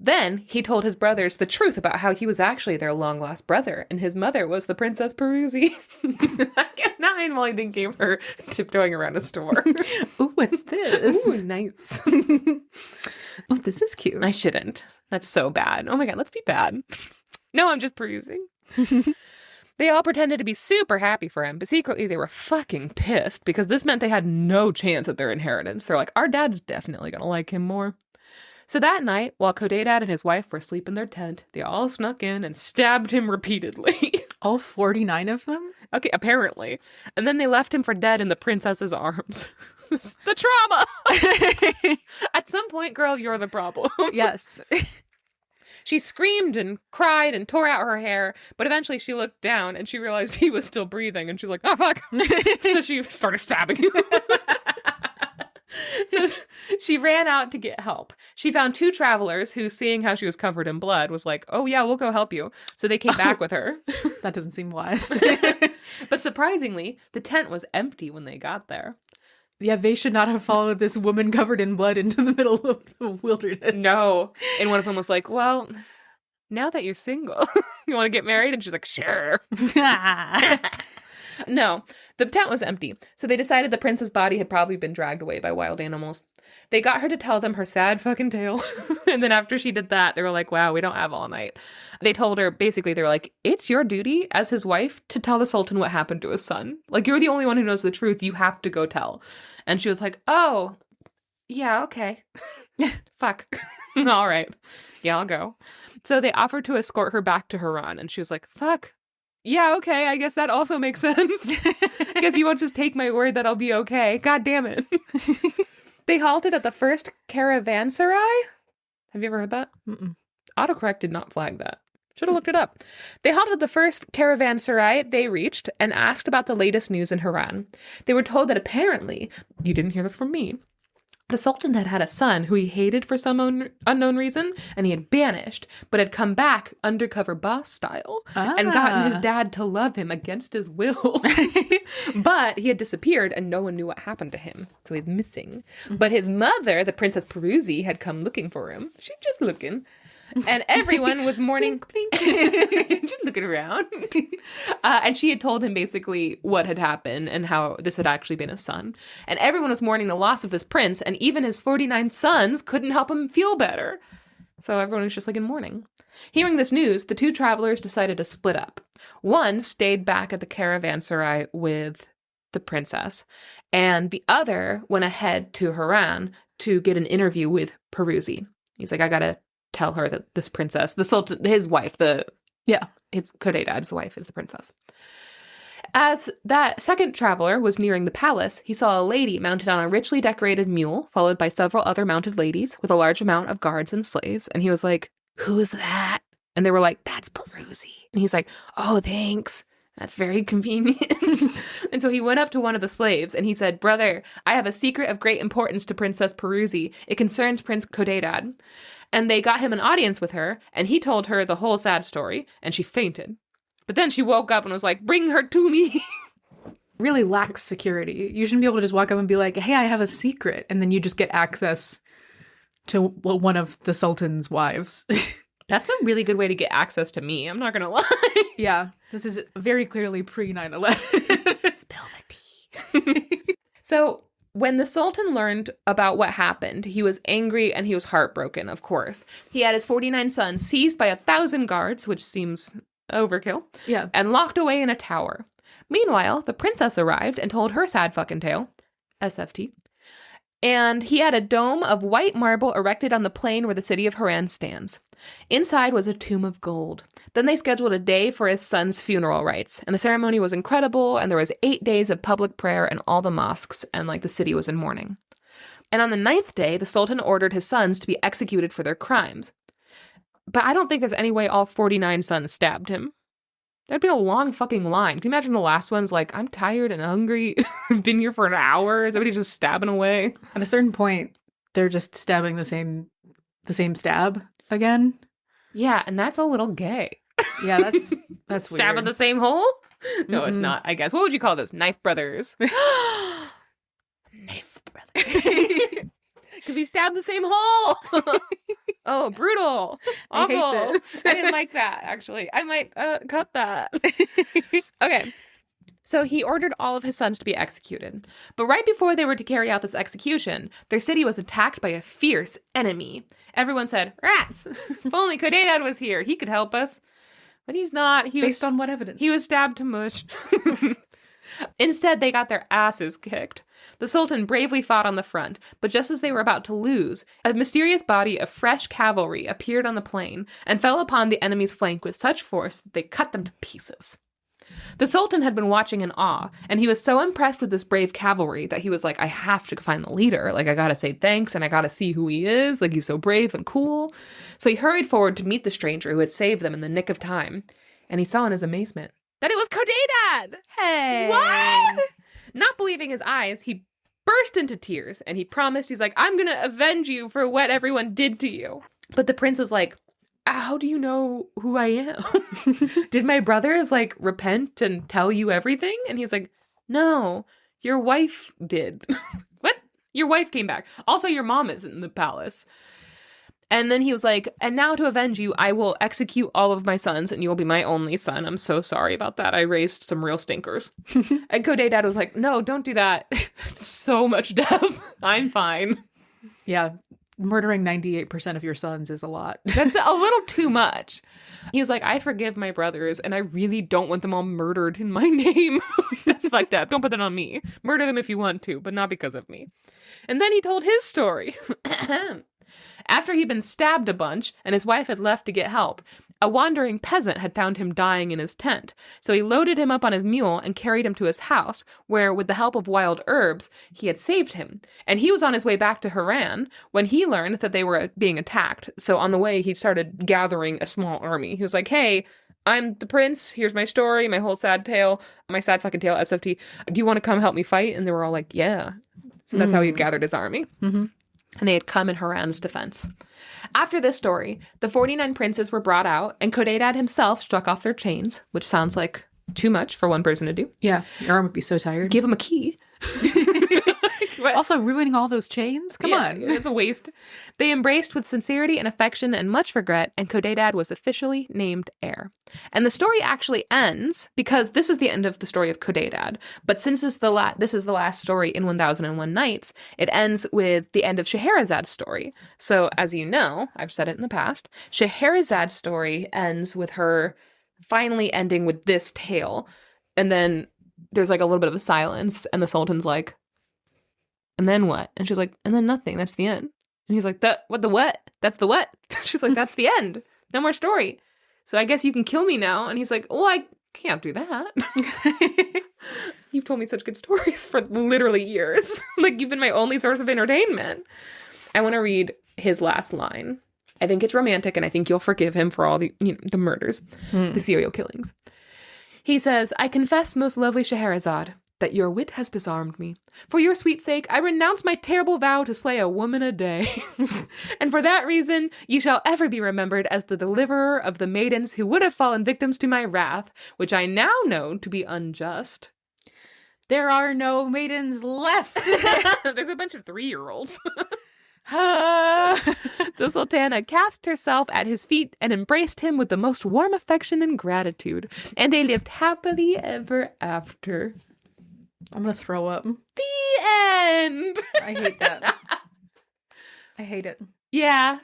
Then he told his brothers the truth about how he was actually their long-lost brother, and his mother was the Princess Peruzzi. Now I'm only thinking of her tiptoeing around a store. Ooh, what's this? Ooh, nice. Oh, this is cute. I shouldn't. That's so bad. Oh my God, let's be bad. No, I'm just perusing. They all pretended to be super happy for him, but secretly they were fucking pissed because this meant they had no chance at their inheritance. They're like, our dad's definitely going to like him more. So that night, while Codadad and his wife were asleep in their tent, they all snuck in and stabbed him repeatedly. All 49 of them? Okay, apparently. And then they left him for dead in the princess's arms. The trauma! At some point, girl, you're the problem. Yes. She screamed and cried and tore out her hair, but eventually she looked down and she realized he was still breathing, and she's like, oh, fuck. So she started stabbing him. So she ran out to get help. She found 2 travelers who, seeing how she was covered in blood, was like, oh yeah, we'll go help you. So they came back with her. That doesn't seem wise. But surprisingly, the tent was empty when they got there. Yeah, they should not have followed this woman covered in blood into the middle of the wilderness. No. And one of them was like, well, now that you're single, you want to get married? And she's like, sure. No, the tent was empty, so they decided the prince's body had probably been dragged away by wild animals. They got her to tell them her sad fucking tale, and then after she did that, they were like, wow, we don't have all night. They told her, basically, they were like, it's your duty as his wife to tell the Sultan what happened to his son. Like, you're the only one who knows the truth, you have to go tell. And she was like, oh, yeah, okay. Fuck. All right. Yeah, I'll go. So they offered to escort her back to Haran, and she was like, fuck. Yeah, okay, I guess that also makes sense. I guess you won't just take my word that I'll be okay. God damn it. They halted at the first caravanserai. Have you ever heard that? Mm-mm. Autocorrect did not flag that. Should have looked it up. They halted at the first caravanserai they reached and asked about the latest news in Haran. They were told that apparently, you didn't hear this from me, the Sultan had had a son who he hated for some unknown reason, and he had banished, but had come back undercover boss style and gotten his dad to love him against his will. But he had disappeared, and no one knew what happened to him, so he's missing. But his mother, the Princess Peruzzi, had come looking for him. She's just looking. And everyone was mourning, just looking around. And she had told him basically what had happened and how this had actually been his son. And everyone was mourning the loss of this prince, and even his 49 sons couldn't help him feel better. So everyone was just like in mourning. Hearing this news, the two travelers decided to split up. One stayed back at the caravanserai with the princess, and the other went ahead to Haran to get an interview with Peruzzi. He's like, I gotta tell her that this princess, the sultan, his wife, his Codadad's wife is the princess. As that second traveler was nearing the palace, he saw a lady mounted on a richly decorated mule, followed by several other mounted ladies with a large amount of guards and slaves. And he was like, who's that? And they were like, that's Peruzzi. And he's like, oh, thanks. That's very convenient. And so he went up to one of the slaves and he said, brother, I have a secret of great importance to Princess Peruzzi. It concerns Prince Codadad. And they got him an audience with her, and he told her the whole sad story, and she fainted. But then she woke up and was like, bring her to me. Really lacks security. You shouldn't be able to just walk up and be like, hey, I have a secret. And then you just get access to one of the Sultan's wives. That's a really good way to get access to me. I'm not going to lie. Yeah, this is very clearly pre-9/11. Spill the tea. So when the Sultan learned about what happened, he was angry and he was heartbroken, of course. He had his 49 sons seized by 1,000 guards, which seems overkill, and locked away in a tower. Meanwhile, the princess arrived and told her sad fucking tale, SFT. And he had a dome of white marble erected on the plain where the city of Haran stands. Inside was a tomb of gold. Then they scheduled a day for his son's funeral rites, and the ceremony was incredible, and there was 8 days of public prayer in all the mosques, and like the city was in mourning. And on the 9th day, the Sultan ordered his sons to be executed for their crimes. But I don't think there's any way all 49 sons stabbed him. That'd be a long fucking line. Can you imagine the last one's like, I'm tired and hungry. I've been here for an hour. Everybody's just stabbing away. At a certain point, they're just stabbing the same stab again. Yeah, and that's a little gay. Yeah, that's Stab weird. in the same hole? No, it's not, I guess. What would you call this? Knife brothers. Knife brothers. Because we stabbed the same hole. Oh, brutal. Awful. I hate this. I didn't like that, actually. I might cut that. Okay. So he ordered all of his sons to be executed. But right before they were to carry out this execution, their city was attacked by a fierce enemy. Everyone said, rats! If only Codadad was here, he could help us. But he's not. Based on what evidence? He was stabbed to mush. Instead, they got their asses kicked. The Sultan bravely fought on the front, but just as they were about to lose, a mysterious body of fresh cavalry appeared on the plain and fell upon the enemy's flank with such force that they cut them to pieces. The Sultan had been watching in awe, and he was so impressed with this brave cavalry that he was like, I have to find the leader. Like, I gotta say thanks, and I gotta see who he is. Like, he's so brave and cool. So he hurried forward to meet the stranger who had saved them in the nick of time, and he saw in his amazement that it was Codadad! Hey! What? Not believing his eyes, he burst into tears, and he promised, he's like, I'm gonna avenge you for what everyone did to you. But the prince was like, how do you know who I am? Did my brothers, like, repent and tell you everything? And he's like, no, your wife did. What? Your wife came back. Also, your mom is in the palace. And then he was like, and now to avenge you, I will execute all of my sons, and you will be my only son. I'm so sorry about that. I raised some real stinkers. And Codadad was like, no, don't do that. That's so much death. I'm fine. Yeah, murdering 98% of your sons is a lot. That's a little too much. He was like, I forgive my brothers, and I really don't want them all murdered in my name. That's fucked up. Don't put that on me. Murder them if you want to, but not because of me. And then he told his story. After he'd been stabbed a bunch and his wife had left to get help, a wandering peasant had found him dying in his tent. So he loaded him up on his mule and carried him to his house, where, with the help of wild herbs, he had saved him. And he was on his way back to Haran when he learned that they were being attacked. So on the way, he started gathering a small army. He was like, hey, I'm the prince. Here's my story, my whole sad tale, my sad fucking tale, SFT. Do you want to come help me fight? And they were all like, yeah. So that's how he gathered his army. Mm-hmm. And they had come in Haran's defense. After this story, the 49 princes were brought out, and Codadad himself struck off their chains, which sounds like too much for one person to do. Yeah, your arm would be so tired. Give him a key. Also, ruining all those chains? Come on. It's a waste. They embraced with sincerity and affection and much regret, and Codadad was officially named heir. And the story actually ends, because this is the end of the story of Codadad, but since this is the last story in 1001 Nights, it ends with the end of Scheherazad's story. So, as you know, I've said it in the past, Scheherazad's story ends with her finally ending with this tale, and then there's like a little bit of a silence, and the Sultan's like, and then what? And she's like, and then nothing. That's the end. And he's like, the what? That's the what? She's like, that's the end. No more story. So I guess you can kill me now. And he's like, well, I can't do that. You've told me such good stories for literally years. Like, you've been my only source of entertainment. I want to read his last line. I think it's romantic, and I think you'll forgive him for all the murders, the serial killings. He says, I confess, most lovely Scheherazade, that your wit has disarmed me. For your sweet sake, I renounce my terrible vow to slay a woman a day. And for that reason, you shall ever be remembered as the deliverer of the maidens who would have fallen victims to my wrath, which I now know to be unjust. There are no maidens left. There's a bunch of 3-year-olds. The Sultana cast herself at his feet and embraced him with the most warm affection and gratitude. And they lived happily ever after. I'm going to throw up. The end. I hate that. I hate it. Yeah.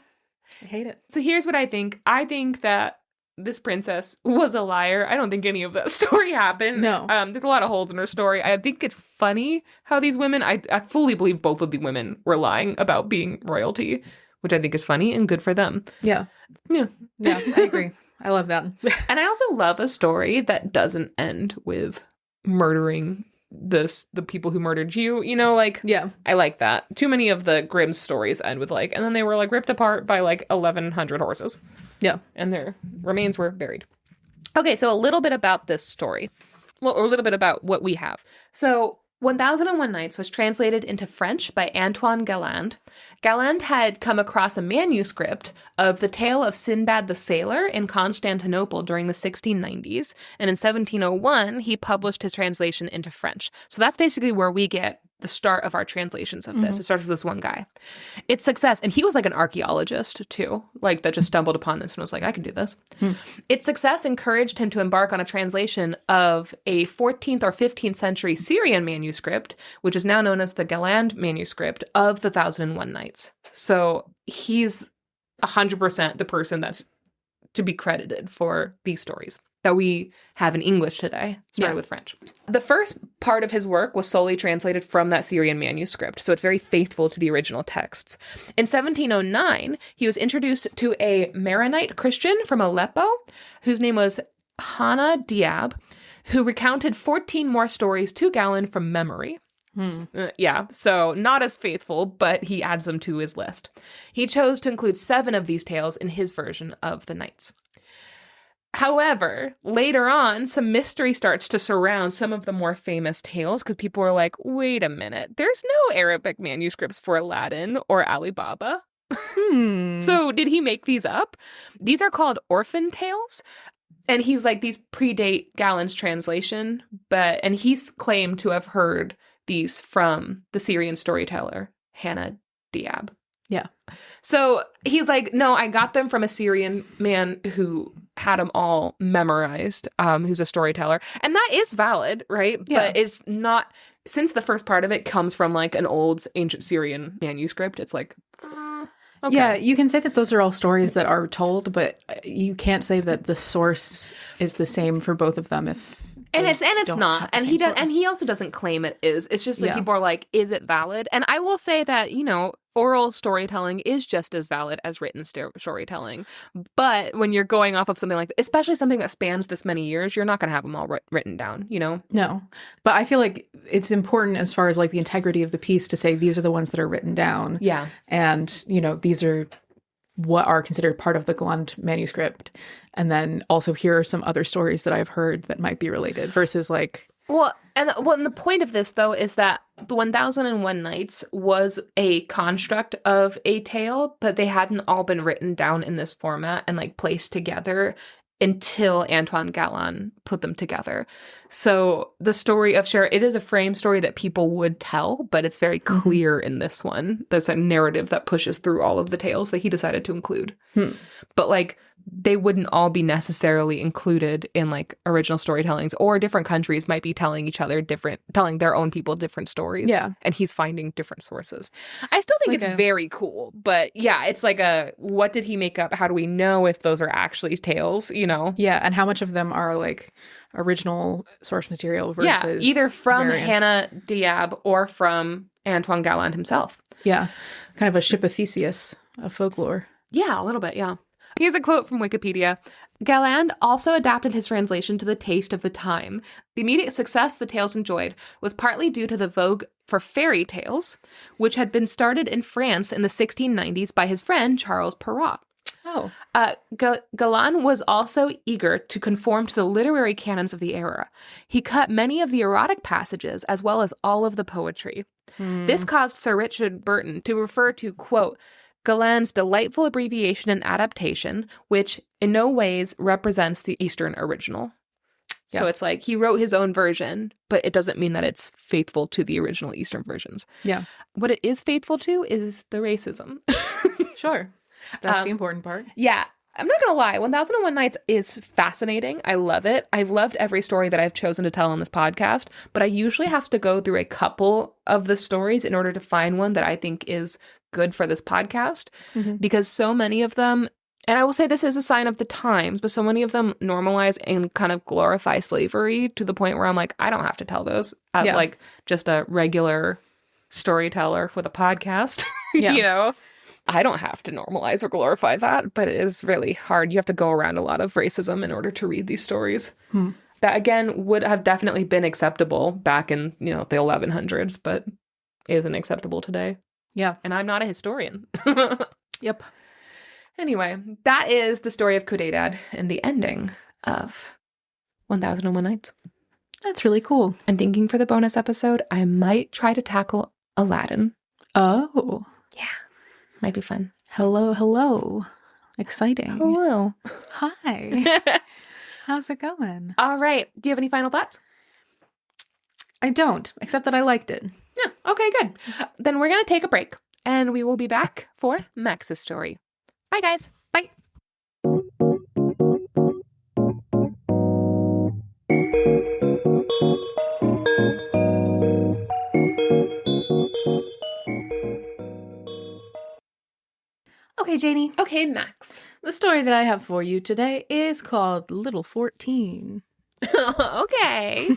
I hate it. So here's what I think. I think that this princess was a liar. I don't think any of that story happened. No. There's a lot of holes in her story. I think it's funny how these women, I fully believe both of the women were lying about being royalty, which I think is funny and good for them. Yeah. Yeah. Yeah, I agree. I love that. And I also love a story that doesn't end with murdering the people who murdered you, yeah, I like that. Too many of the Grimm stories end with and then they were ripped apart by 1,100 horses. Yeah. And their remains were buried. Okay, so a little bit about this story. Well, or a little bit about what we have. So 1001 Nights was translated into French by Antoine Galland. Galland had come across a manuscript of the tale of Sinbad the Sailor in Constantinople during the 1690s, and in 1701, he published his translation into French. So that's basically where we get the start of our translations of this. It starts with this one guy. Its success, and he was an archaeologist too, that just stumbled upon this and was like, I can do this. Its success encouraged him to embark on a translation of a 14th or 15th century Syrian manuscript, which is now known as the Galland manuscript of the 1001 Nights. So he's 100% the person that's to be credited for these stories that we have in English today, started with French. The first part of his work was solely translated from that Syrian manuscript, so it's very faithful to the original texts. In 1709, he was introduced to a Maronite Christian from Aleppo, whose name was Hannah Diab, who recounted 14 more stories to Galland from memory. So not as faithful, but he adds them to his list. He chose to include 7 of these tales in his version of the Nights. However, later on, some mystery starts to surround some of the more famous tales because people are like, wait a minute, there's no Arabic manuscripts for Aladdin or Alibaba. So did he make these up? These are called orphan tales. And he's these predate Galland's translation, and he's claimed to have heard these from the Syrian storyteller, Hannah Diab. Yeah. So he's no, I got them from a Syrian man who had them all memorized, who's a storyteller. And that is valid, right? Yeah. But it's not, since the first part of it comes from an old ancient Syrian manuscript, it's okay. Yeah, you can say that those are all stories that are told, but you can't say that the source is the same for both of them if it's not. And he does, and he also doesn't claim it is. It's just people are like, is it valid? And I will say that, oral storytelling is just as valid as written storytelling. But when you're going off of something like that, especially something that spans this many years, you're not going to have them all written down, No. But I feel like it's important as far as the integrity of the piece to say these are the ones that are written down. Yeah. And, these are what are considered part of the Galland manuscript. And then also here are some other stories that I've heard that might be related versus Well, and the point of this, though, is that the 1001 Nights was a construct of a tale, but they hadn't all been written down in this format and placed together until Antoine Galland put them together. So the story of Cher, it is a frame story that people would tell, but it's very clear in this one. There's a narrative that pushes through all of the tales that he decided to include. But like, they wouldn't all be necessarily included in like original storytellings, or different countries might be telling telling their own people different stories. Yeah. And he's finding different sources. I still think it's very cool, but yeah, it's like what did he make up? How do we know if those are actually tales, you know? Yeah, and how much of them are like original source material versus either from variants. Hannah Diab or from Antoine Galland himself. Yeah, kind of a ship of Theseus of folklore. Yeah, a little bit, yeah. Here's a quote from Wikipedia. Galland also adapted his translation to the taste of the time. The immediate success the tales enjoyed was partly due to the vogue for fairy tales, which had been started in France in the 1690s by his friend Charles Perrault. Oh. Galland was also eager to conform to the literary canons of the era. He cut many of the erotic passages as well as all of the poetry. This caused Sir Richard Burton to refer to, quote, Galland's delightful abbreviation and adaptation, which in no ways represents the Eastern original. Yeah. So it's like he wrote his own version, but it doesn't mean that it's faithful to the original Eastern versions. Yeah. What it is faithful to is the racism. Sure. That's the important part. Yeah. I'm not going to lie. 1001 Nights is fascinating. I love it. I've loved every story that I've chosen to tell on this podcast, but I usually have to go through a couple of the stories in order to find one that I think is good for this podcast, because so many of them, and I will say this is a sign of the times, but so many of them normalize and kind of glorify slavery to the point where I'm like, I don't have to tell those as like just a regular storyteller with a podcast, you know? I don't have to normalize or glorify that, but it is really hard. You have to go around a lot of racism in order to read these stories. That, again, would have definitely been acceptable back in, the 1100s, but isn't acceptable today. Yeah. And I'm not a historian. Yep. Anyway, that is the story of Codadad and the ending of 1001 Nights. That's really cool. I'm thinking for the bonus episode, I might try to tackle Aladdin. Oh. Yeah. Might be fun. Hello. Exciting. Hello. Hi. How's it going? All right. Do you have any final thoughts? I don't, except that I liked it. Yeah. Okay, good. Then we're going to take a break, and we will be back for Max's story. Bye, guys. Bye. Okay, Janey. Okay, Max. The story that I have for you today is called Little 14. Okay.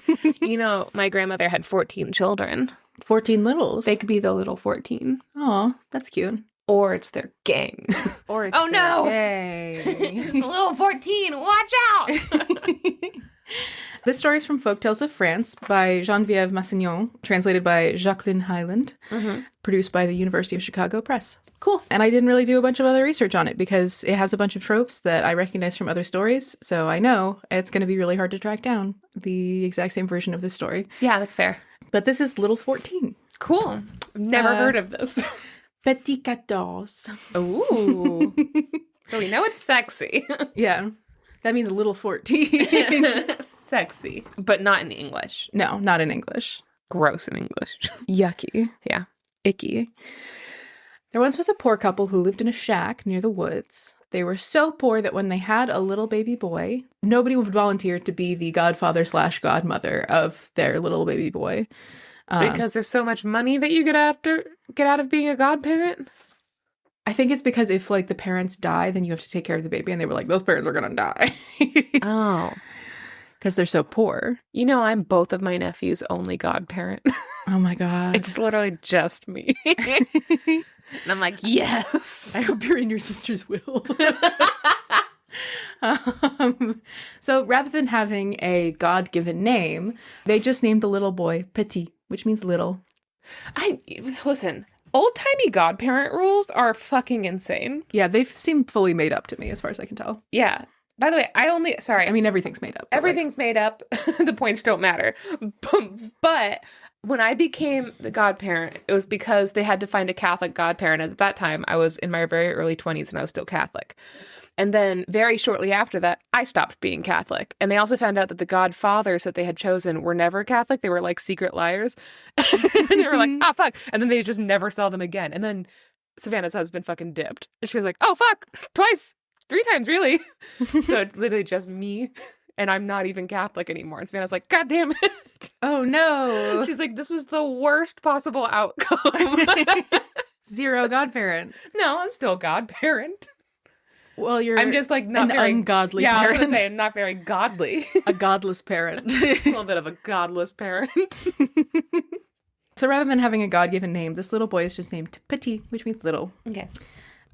My grandmother had 14 children. 14 littles? They could be the little 14. Oh, that's cute. Or it's their gang. Or it's their gang. Little 14, watch out! This story is from Folktales of France by Geneviève Massignon, translated by Jacqueline Hyland, produced by the University of Chicago Press. Cool. And I didn't really do a bunch of other research on it because it has a bunch of tropes that I recognize from other stories. So I know it's going to be really hard to track down the exact same version of this story. Yeah, that's fair. But this is Little 14. Cool. Never heard of this. Petit 14. Ooh. So we know it's sexy. Yeah. That means Little 14. Sexy. But not in English. No, not in English. Gross in English. Yucky. Yeah. Icky. There once was a poor couple who lived in a shack near the woods. They were so poor that when they had a little baby boy, nobody would volunteer to be the godfather/godmother of their little baby boy. Because there's so much money that you get out of being a godparent? I think it's because if, the parents die, then you have to take care of the baby. And they were like, those parents are going to die. Oh. Because they're so poor. I'm both of my nephews' only godparent. Oh, my God. It's literally just me. And I'm like, yes. I hope you're in your sister's will. So rather than having a God-given name, they just named the little boy Petit, which means little. Listen, old-timey godparent rules are fucking insane. Yeah, they seem fully made up to me as far as I can tell. Yeah. By the way, I mean, everything's made up. Everything's made up. The points don't matter. But when I became the godparent, it was because they had to find a Catholic godparent. At that time, I was in my very early 20s and I was still Catholic. And then very shortly after that, I stopped being Catholic. And they also found out that the godfathers that they had chosen were never Catholic. They were like secret liars. And they were like, oh, fuck. And then they just never saw them again. And then Savannah's husband fucking dipped. And she was like, oh, fuck, twice, 3 times, really. So it's literally just me. And I'm not even Catholic anymore. And Savannah's like, God damn it. Oh, no. She's like, this was the worst possible outcome. 0 godparents. No, I'm still a godparent. Well, I'm just like not an very ungodly yeah, parent. I was gonna say I'm not very godly. A godless parent. A little bit of a godless parent. So rather than having a God-given name, this little boy is just named Petit, which means little. Okay.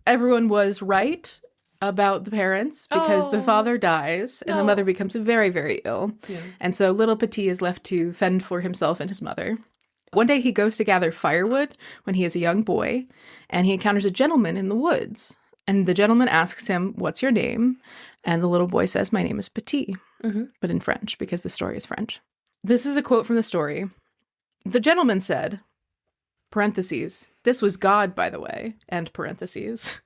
Everyone was right about the parents because the father dies and the mother becomes very, very ill. Yeah. And so little Petit is left to fend for himself and his mother. One day he goes to gather firewood when he is a young boy, and he encounters a gentleman in the woods. And the gentleman asks him, what's your name? And the little boy says, my name is Petit, but in French, because the story is French. This is a quote from the story. The gentleman said, parentheses, this was God, by the way, end parentheses.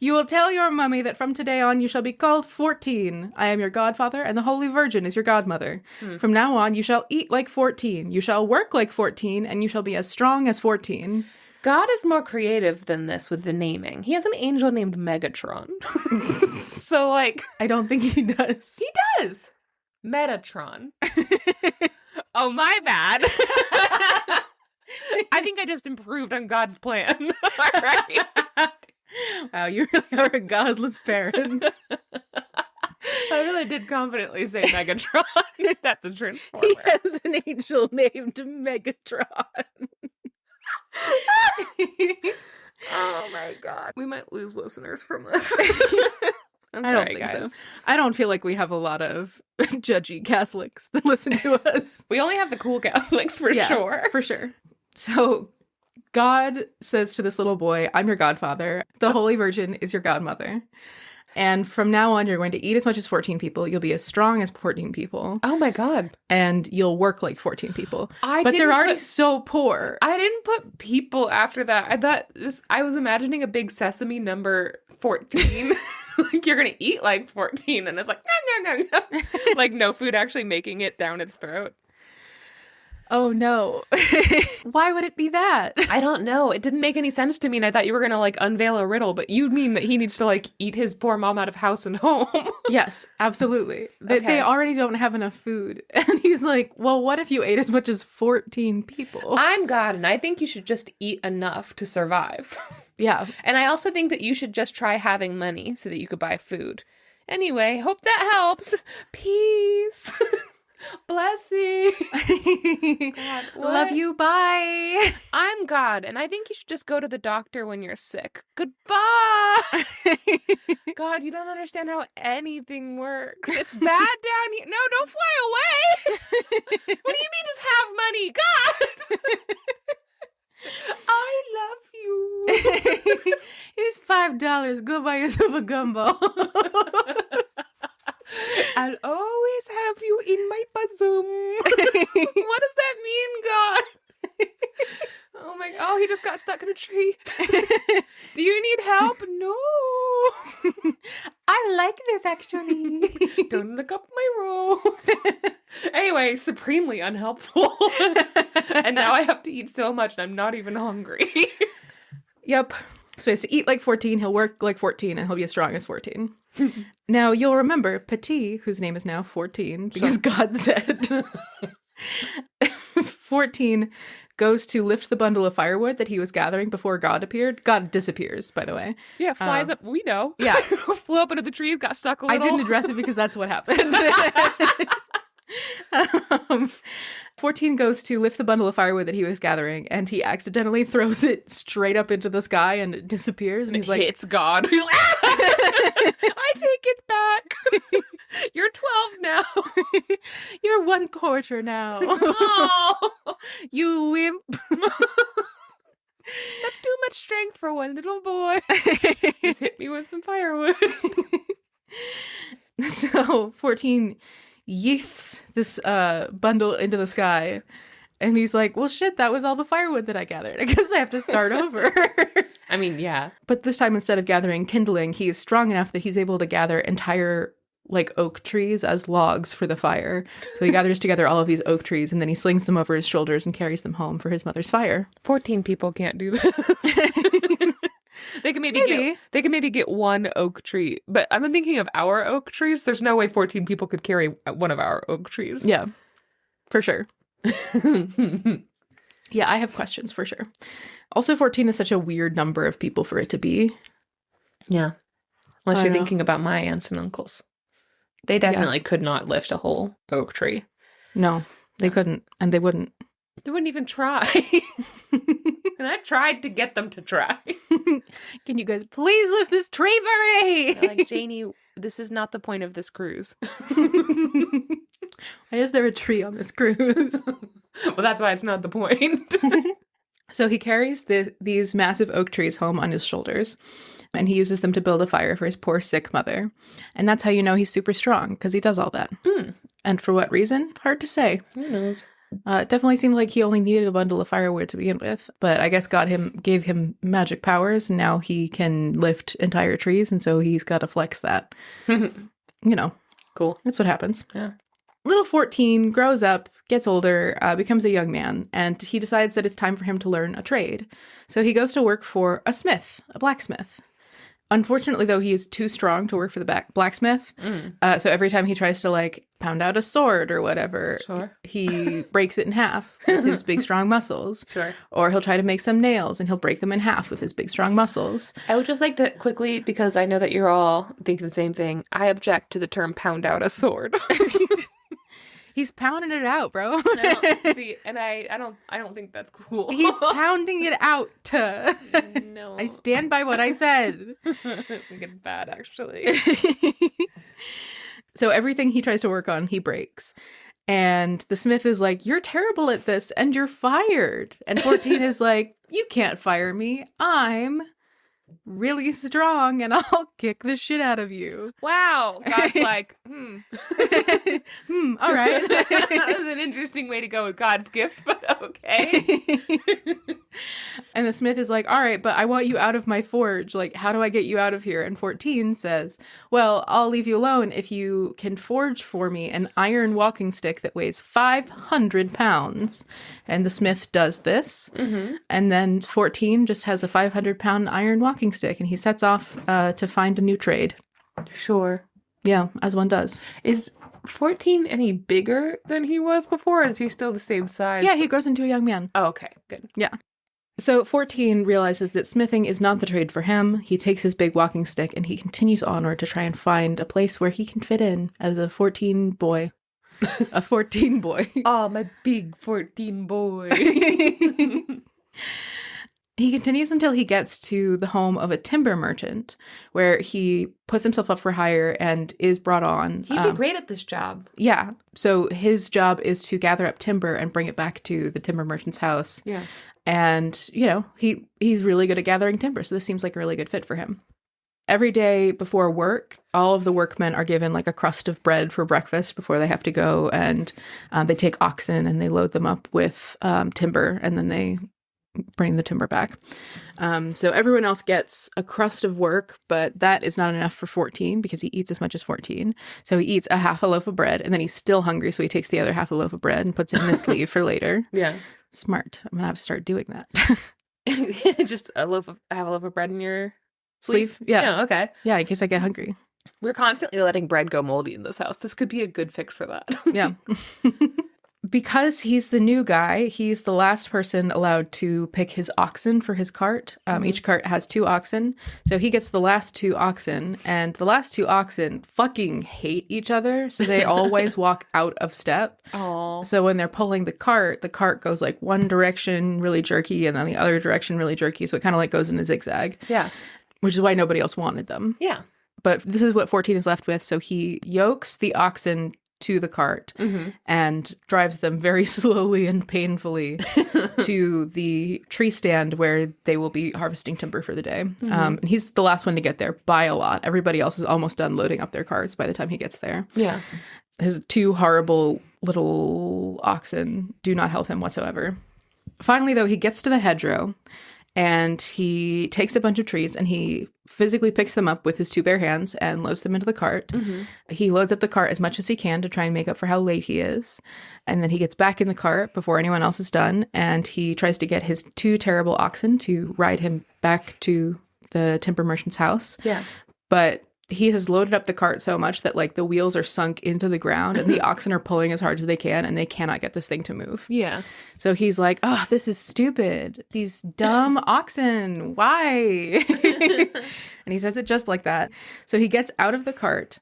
You will tell your mummy that from today on you shall be called 14. I am your godfather, and the Holy Virgin is your godmother. From now on you shall eat like 14. You shall work like 14, and you shall be as strong as 14. God is more creative than this with the naming. He has an angel named Megatron. So, like... I don't think he does. He does! Metatron. Oh, my bad. I think I just improved on God's plan. All right. Wow, you really are a godless parent. I really did confidently say Megatron. That's a transformer. He has an angel named Megatron. Oh my god. We might lose listeners from this. I don't think so. I don't feel like we have a lot of judgy Catholics that listen to us. We only have the cool Catholics for sure. For sure. So God says to this little boy, I'm your godfather. The Holy Virgin is your godmother. And from now on, you're going to eat as much as 14 people. You'll be as strong as 14 people. Oh my God. And you'll work like 14 people. But they're already so poor. I didn't put people after that. I was imagining a big Sesame number 14. Like you're going to eat like 14. And it's like, no. Like no food actually making it down its throat. Oh, no. Why would it be that? I don't know. It didn't make any sense to me, and I thought you were going to, like, unveil a riddle, but you mean that he needs to, like, eat his poor mom out of house and home. Yes, absolutely. Okay. They already don't have enough food. And he's like, well, what if you ate as much as 14 people? I'm God, and I think you should just eat enough to survive. Yeah. And I also think that you should just try having money so that you could buy food. Anyway, hope that helps. Peace. Blessings. God, love you. Bye. I'm God, and I think you should just go to the doctor when you're sick. Goodbye. God, you don't understand how anything works. It's bad down here. No, don't fly away. What do you mean just have money? God. I love you. Here's $5. Go buy yourself a gumbo. I'll always have you in my bosom. What does that mean, God? Oh my, oh, he just got stuck in a tree. Do you need help? No. I like this, actually. Don't look up my road. Anyway, supremely unhelpful. And now I have to eat so much and I'm not even hungry. Yep. So he has to eat like 14, he'll work like 14, and he'll be as strong as 14. Now, you'll remember Petit, whose name is now 14, because God said 14 goes to lift the bundle of firewood that he was gathering before God appeared. God disappears, by the way. Yeah, flies up. We know. Yeah. Flew up into the trees, got stuck a little. I didn't address it because that's what happened. 14 goes to lift the bundle of firewood that he was gathering, and he accidentally throws it straight up into the sky, and it disappears. And he's like, "It's God." I take it back. You're 12 now. You're 1/4 now. Oh, you wimp. That's too much strength for one little boy. Just hit me with some firewood. So 14 yeets this bundle into the sky, And he's like, well, shit, that was all the firewood that I gathered. I guess I have to start over. I mean, yeah. But this time, instead of gathering kindling, he is strong enough that he's able to gather entire like oak trees as logs for the fire. So he gathers together all of these oak trees and then he slings them over his shoulders and carries them home for his mother's fire. 14 people can't do this. They can maybe get one oak tree, but I'm thinking of our oak trees. There's no way 14 people could carry one of our oak trees. Yeah, for sure. Yeah, I have questions for sure. Also, 14 is such a weird number of people for it to be. Yeah. Unless you're thinking about my aunts and uncles. They definitely could not lift a whole oak tree. No, they couldn't, and they wouldn't. They wouldn't even try. And I tried to get them to try. Can you guys please lift this tree for me? They're like, Janey, this is not the point of this cruise. Why is there a tree on this cruise? Well, that's why it's not the point. So he carries these massive oak trees home on his shoulders, and he uses them to build a fire for his poor sick mother. And that's how you know he's super strong, because he does all that. And for what reason? Hard to say. Who knows? It definitely seemed like he only needed a bundle of firewood to begin with, but I guess gave him magic powers, and now he can lift entire trees, and so he's got to flex that. Cool. That's what happens. Yeah. Little 14 grows up, gets older, becomes a young man, and he decides that it's time for him to learn a trade. So he goes to work for a blacksmith. Unfortunately, though, he is too strong to work for the blacksmith. So every time he tries to, like, pound out a sword or whatever, he breaks it in half with his big, strong muscles. Sure. Or he'll try to make some nails, and he'll break them in half with his big, strong muscles. I would just like to quickly, because I know that you're all thinking the same thing, I object to the term pound out a sword. He's pounding it out, bro. I don't think that's cool. He's pounding it out. No. I stand by what I said. I think it's bad, actually. So everything he tries to work on, he breaks. And the smith is like, you're terrible at this and you're fired. And 14 is like, you can't fire me. I'm really strong and I'll kick the shit out of you. Wow. God's like, all right. That was an interesting way to go with God's gift, but okay. And the smith is like, all right, but I want you out of my forge. Like, how do I get you out of here? And 14 says, well, I'll leave you alone if you can forge for me an iron walking stick that weighs 500 pounds. And the smith does this. Mm-hmm. And then 14 just has a 500-pound iron walking stick, and he sets off to find a new trade. Sure. Yeah, as one does. Is 14 any bigger than he was before, or is he still the same size? Yeah, he grows into a young man. Oh, okay, good. Yeah. So 14 realizes that smithing is not the trade for him. He takes his big walking stick and he continues onward to try and find a place where he can fit in as a 14 boy. A 14 boy. Oh, my big 14 boy. He continues until he gets to the home of a timber merchant, where he puts himself up for hire and is brought on. He'd be great at this job. Yeah. So his job is to gather up timber and bring it back to the timber merchant's house. Yeah. And, you know, he's really good at gathering timber, so this seems like a really good fit for him. Every day before work, all of the workmen are given like a crust of bread for breakfast before they have to go, and they take oxen and they load them up with timber, and then they bring the timber back. So everyone else gets a crust of work, but that is not enough for 14 because he eats as much as 14. So he eats a half a loaf of bread, and then he's still hungry, so he takes the other half a loaf of bread and puts it in his sleeve for later. Yeah. Smart. I'm going to have to start doing that. Just have a loaf of bread in your sleeve? Yeah. Yeah, okay. Yeah, in case I get hungry. We're constantly letting bread go moldy in this house. This could be a good fix for that. Yeah. Because he's the new guy, he's the last person allowed to pick his oxen for his cart. Each cart has 2 oxen. So he gets the last 2 oxen, and the last 2 oxen fucking hate each other. So they always walk out of step. Oh. So when they're pulling the cart goes like one direction really jerky and then the other direction really jerky. So it kind of like goes in a zigzag. Yeah. Which is why nobody else wanted them. Yeah. But this is what 14 is left with. So he yokes the oxen to the cart and drives them very slowly and painfully to the tree stand where they will be harvesting timber for the day. And he's the last one to get there by a lot. Everybody else is almost done loading up their carts by the time he gets there. Yeah. His 2 horrible little oxen do not help him whatsoever. Finally, though, he gets to the hedgerow and he takes a bunch of trees and he physically picks them up with his 2 bare hands and loads them into the cart. Mm-hmm. He loads up the cart as much as he can to try and make up for how late he is. And then he gets back in the cart before anyone else is done. And he tries to get his 2 terrible oxen to ride him back to the timber merchant's house. Yeah. But he has loaded up the cart so much that like the wheels are sunk into the ground and the oxen are pulling as hard as they can and they cannot get this thing to move. Yeah. So he's like, oh, this is stupid. These dumb oxen. Why? And he says it just like that. So he gets out of the cart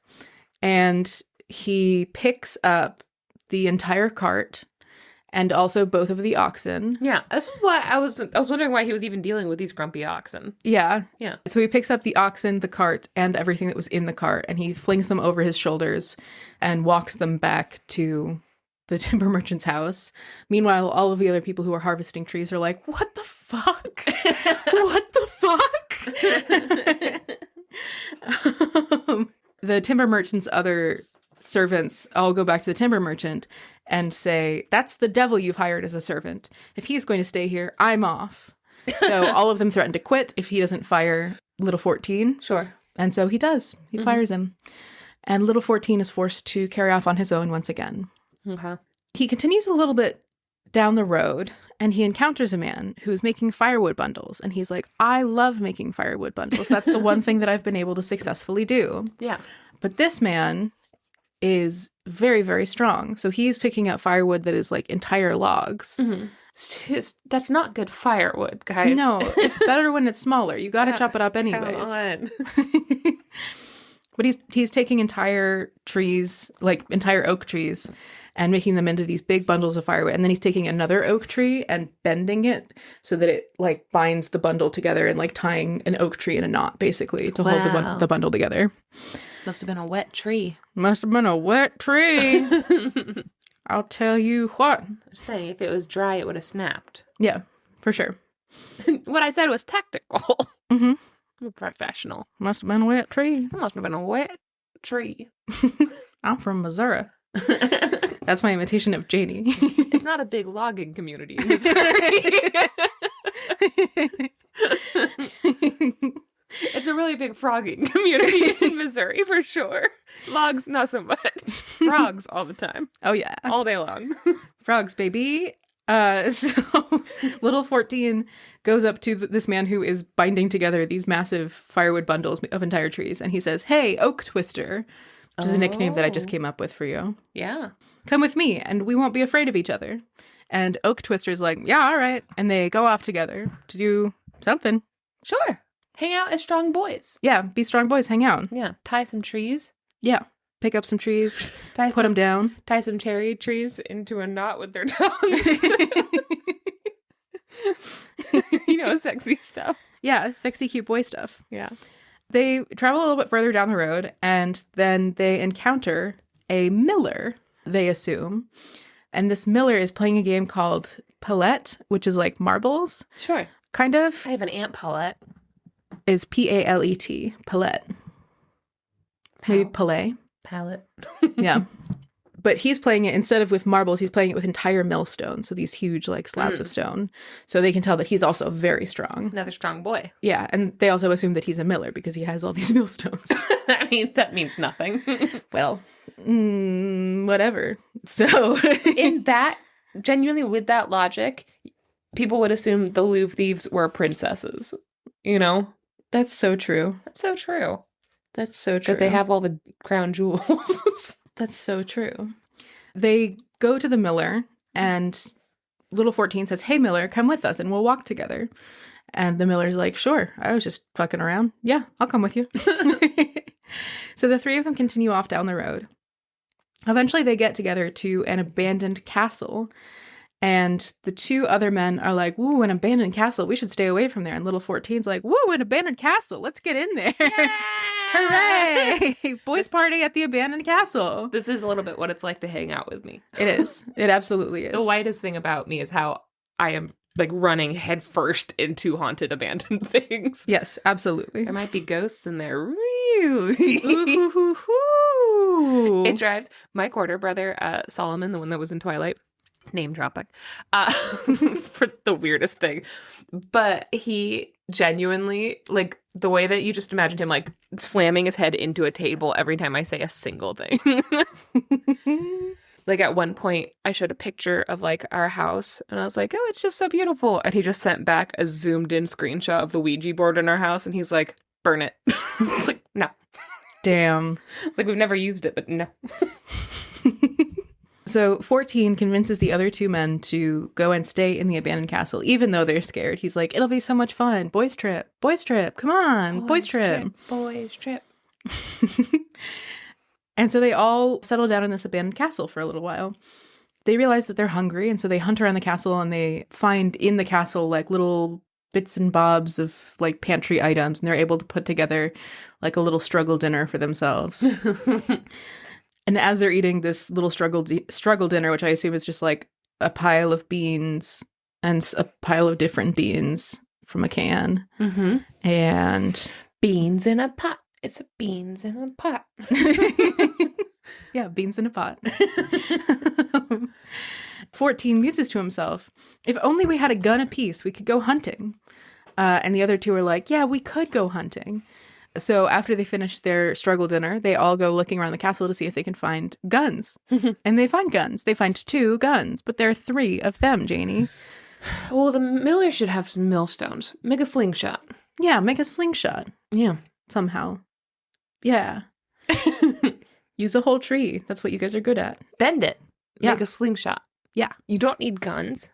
and he picks up the entire cart and also both of the oxen. Yeah. That's why I was wondering why he was even dealing with these grumpy oxen. Yeah. Yeah. So he picks up the oxen, the cart, and everything that was in the cart, and he flings them over his shoulders and walks them back to the timber merchant's house. Meanwhile, all of the other people who are harvesting trees are like, what the fuck? What the fuck? The timber merchant's other servants all go back to the timber merchant and say, that's the devil you've hired as a servant. If he's going to stay here, I'm off. So all of them threaten to quit if he doesn't fire Little 14. Sure. And so he does. He fires him. And Little 14 is forced to carry off on his own once again. Okay. He continues a little bit down the road and he encounters a man who's making firewood bundles. And he's like, I love making firewood bundles. That's the one thing that I've been able to successfully do. Yeah. But this man is very, very strong. So he's picking up firewood that is like entire logs. Mm-hmm. That's not good firewood, guys. No, it's better when it's smaller. You got to chop it up anyways. Come on. But he's taking entire trees, like entire oak trees, and making them into these big bundles of firewood. And then he's taking another oak tree and bending it so that it like binds the bundle together and like tying an oak tree in a knot, basically, to hold the bundle together. Must have been a wet tree. Must have been a wet tree. I'll tell you what. I'm saying, if it was dry, it would have snapped. Yeah, for sure. What I said was tactical. Mm-hmm. I'm a professional. Must have been a wet tree. It must have been a wet tree. I'm from Missouri. That's my imitation of Janey. It's not a big logging community in Missouri. It's a really big frogging community in Missouri, for sure. Logs, not so much. Frogs all the time. Oh, yeah. All day long. Frogs, baby. So Little 14 goes up to this man who is binding together these massive firewood bundles of entire trees. And he says, hey, Oak Twister, which is a nickname that I just came up with for you. Yeah. Come with me and we won't be afraid of each other. And Oak Twister's like, yeah, all right. And they go off together to do something. Sure. Hang out as strong boys. Yeah, be strong boys, hang out. Yeah. Tie some trees. Yeah. Pick up some trees, put them down. Tie some cherry trees into a knot with their tongues. You know, sexy stuff. Yeah, sexy, cute boy stuff. Yeah. They travel a little bit further down the road, and then they encounter a miller, they assume. And this miller is playing a game called Palette, which is like marbles. Sure. Kind of. I have an aunt Paulette. Is Palet. Palette. Maybe Palais. Palette. Yeah. But he's playing it, instead of with marbles, he's playing it with entire millstones. So these huge like slabs of stone. So they can tell that he's also very strong. Another strong boy. Yeah. And they also assume that he's a miller because he has all these millstones. I mean, that means nothing. Well, whatever. So in that, genuinely with that logic, people would assume the Louvre thieves were princesses. You know? That's so true. That's so true. That's so true. Because they have all the crown jewels. That's so true. They go to the miller, and Little 14 says, hey, Miller, come with us, and we'll walk together. And the miller's like, sure, I was just fucking around. Yeah, I'll come with you. So the three of them continue off down the road. Eventually, they get together to an abandoned castle. And the two other men are like, woo, an abandoned castle. We should stay away from there. And Little 14's like, woo, an abandoned castle. Let's get in there. Yeah! Hooray! Boys party at the abandoned castle. This is a little bit what it's like to hang out with me. It is. It absolutely is. The whitest thing about me is how I am like running headfirst into haunted abandoned things. Yes, absolutely. There might be ghosts in there, really. Ooh, Ooh. It drives my quarter brother, Solomon, the one that was in Twilight. Name dropping. For the weirdest thing. But he genuinely, like, the way that you just imagined him, like, slamming his head into a table every time I say a single thing. Like, at one point, I showed a picture of, like, our house, and I was like, oh, it's just so beautiful. And he just sent back a zoomed-in screenshot of the Ouija board in our house, and he's like, burn it. It's like, no. Damn. It's like, we've never used it, but no. So 14 convinces the other two men to go and stay in the abandoned castle, even though they're scared. He's like, it'll be so much fun. Boys trip. Boys trip. Come on. Boys trip. Boys trip. And so they all settle down in this abandoned castle for a little while. They realize that they're hungry, and so they hunt around the castle, and they find in the castle like little bits and bobs of like pantry items, and they're able to put together like a little struggle dinner for themselves. And as they're eating this little struggle dinner, which I assume is just like a pile of beans and a pile of different beans from a can. Mm-hmm. And beans in a pot. It's beans in a pot. Yeah, beans in a pot. 14 muses to himself, if only we had a gun apiece, we could go hunting. And the other two are like, yeah, we could go hunting. So after they finish their struggle dinner, they all go looking around the castle to see if they can find guns. And they find guns. They find 2 guns, but there are 3 of them, Janey. Well, the miller should have some millstones. Make a slingshot. Yeah, make a slingshot. Yeah. Somehow. Yeah. Use a whole tree. That's what you guys are good at. Bend it. Yeah. Make a slingshot. Yeah. You don't need guns.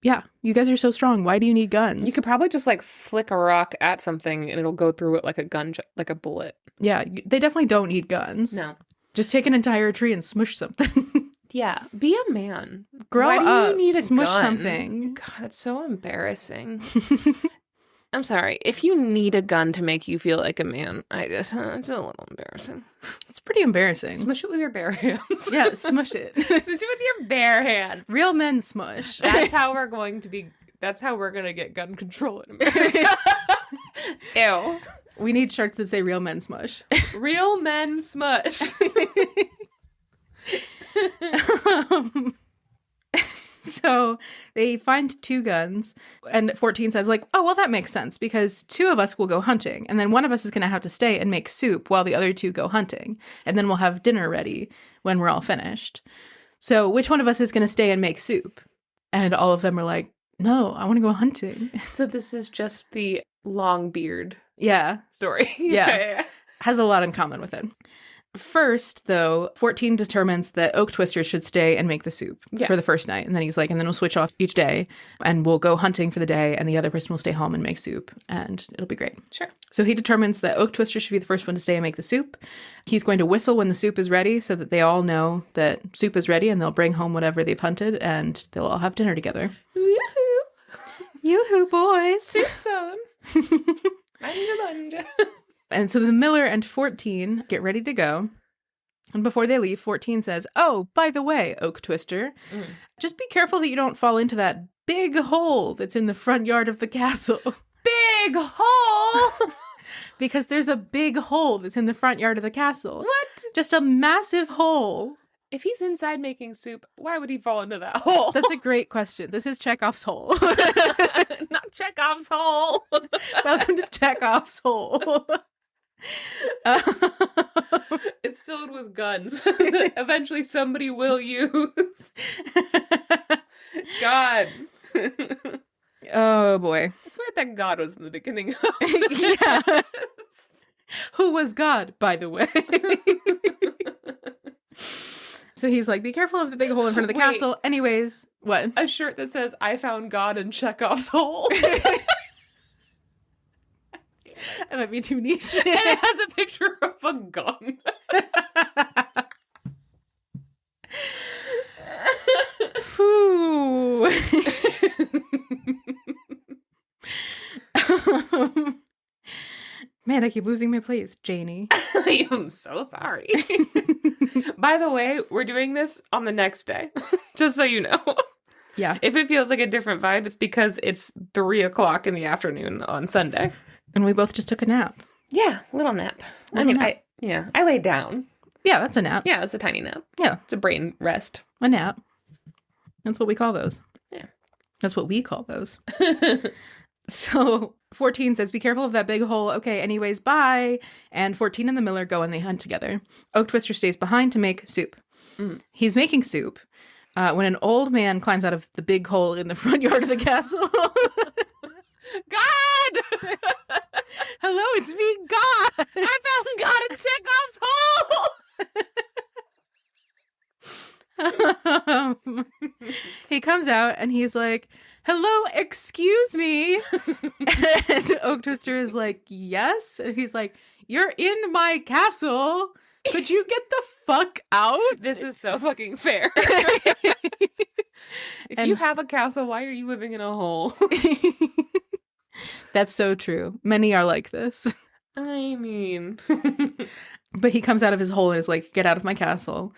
Yeah. You guys are so strong. Why do you need guns? You could probably just like flick a rock at something and it'll go through it like a gun, like a bullet. Yeah. They definitely don't need guns. No. Just take an entire tree and smush something. Yeah. Be a man. Grow Why up. do you need a smush gun? something. God, that's so embarrassing. I'm sorry. If you need a gun to make you feel like a man, it's a little embarrassing. It's pretty embarrassing. Smush it with your bare hands. Yeah, smush it. Smush it with your bare hand. Real men smush. That's how we're going to be. That's how we're going to get gun control in America. Ew. We need shirts that say real men smush. Real men smush. So they find 2 guns, and 14 says like, oh, well, that makes sense because 2 of us will go hunting, and then one of us is going to have to stay and make soup while the other 2 go hunting, and then we'll have dinner ready when we're all finished. So which one of us is going to stay and make soup? And all of them are like, no, I want to go hunting. So this is just the long beard Yeah. story. Yeah. Has a lot in common with it. First, though, 14 determines that Oak Twister should stay and make the soup for the first night. And then he's like, and then we'll switch off each day and we'll go hunting for the day and the other person will stay home and make soup and it'll be great. Sure. So he determines that Oak Twister should be the first one to stay and make the soup. He's going to whistle when the soup is ready so that they all know that soup is ready and they'll bring home whatever they've hunted and they'll all have dinner together. Yoo-hoo. Yoo-hoo, boys. Soup zone. I'm your lunge. And so the miller and 14 get ready to go. And before they leave, 14 says, oh, by the way, Oak Twister, just be careful that you don't fall into that big hole that's in the front yard of the castle. Big hole! Because there's a big hole that's in the front yard of the castle. What? Just a massive hole. If he's inside making soup, why would he fall into that hole? That's a great question. This is Chekhov's hole. Not Chekhov's hole. Welcome to Chekhov's hole. It's filled with guns. Eventually somebody will use. God. Oh, boy. It's weird that God was in the beginning. Yeah. Who was God, by the way? So he's like, be careful of the big hole in front of the castle. Anyways, what? A shirt that says, I found God in Chekhov's hole. That might be too niche. And it has a picture of a gun. Man, I keep losing my place, Janey. I am so sorry. By the way, we're doing this on the next day, just so you know. Yeah. If it feels like a different vibe, it's because it's 3:00 in the afternoon on Sunday. And we both just took a nap. Yeah, little nap. I laid down. Yeah, that's a nap. Yeah, it's a tiny nap. Yeah. It's a brain rest. A nap. That's what we call those. Yeah. That's what we call those. So 14 says, be careful of that big hole. Okay, anyways, bye. And 14 and the miller go and they hunt together. Oak Twister stays behind to make soup. He's making soup when an old man climbs out of the big hole in the front yard of the castle. God! Hello, it's me, God. I found God in Chekhov's hole! He comes out and he's like, hello, excuse me. And Oak Twister is like, yes. And he's like, you're in my castle. Could you get the fuck out? This is so fucking fair. If you have a castle, why are you living in a hole? That's so true. Many are like this. I mean... But he comes out of his hole and is like, get out of my castle.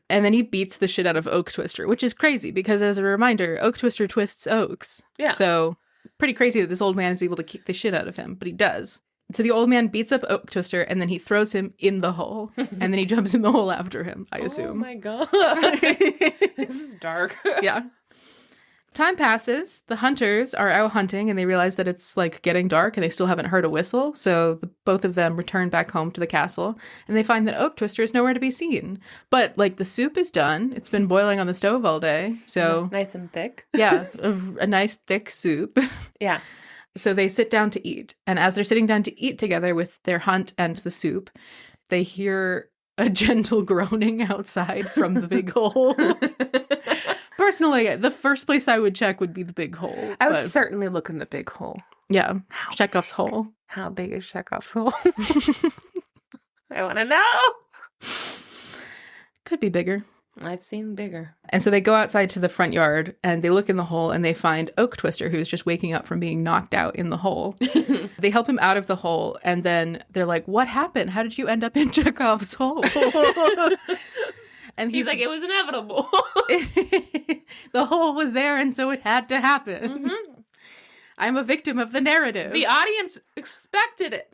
And then he beats the shit out of Oak Twister, which is crazy because, as a reminder, Oak Twister twists oaks. Yeah. So pretty crazy that this old man is able to kick the shit out of him, but he does. So the old man beats up Oak Twister and then he throws him in the hole. And then he jumps in the hole after him, I assume. Oh my God. This is dark. Yeah. Time passes. The hunters are out hunting and they realize that it's like getting dark and they still haven't heard a whistle. So both of them return back home to the castle and they find that Oak Twister is nowhere to be seen. But like the soup is done. It's been boiling on the stove all day. So nice and thick. Yeah, a nice thick soup. Yeah. So they sit down to eat. And as they're sitting down to eat together with their hunt and the soup, they hear a gentle groaning outside from the big hole. Personally, the first place I would check would be the big hole. I would certainly look in the big hole. Yeah, Chekhov's hole. How big is Chekhov's hole? I want to know. Could be bigger. I've seen bigger. And so they go outside to the front yard and they look in the hole and they find Oak Twister, who's just waking up from being knocked out in the hole. They help him out of the hole and then they're like, what happened? How did you end up in Chekhov's hole? And he's like, it was inevitable. The hole was there and so it had to happen. I'm a victim of the narrative. The audience expected it.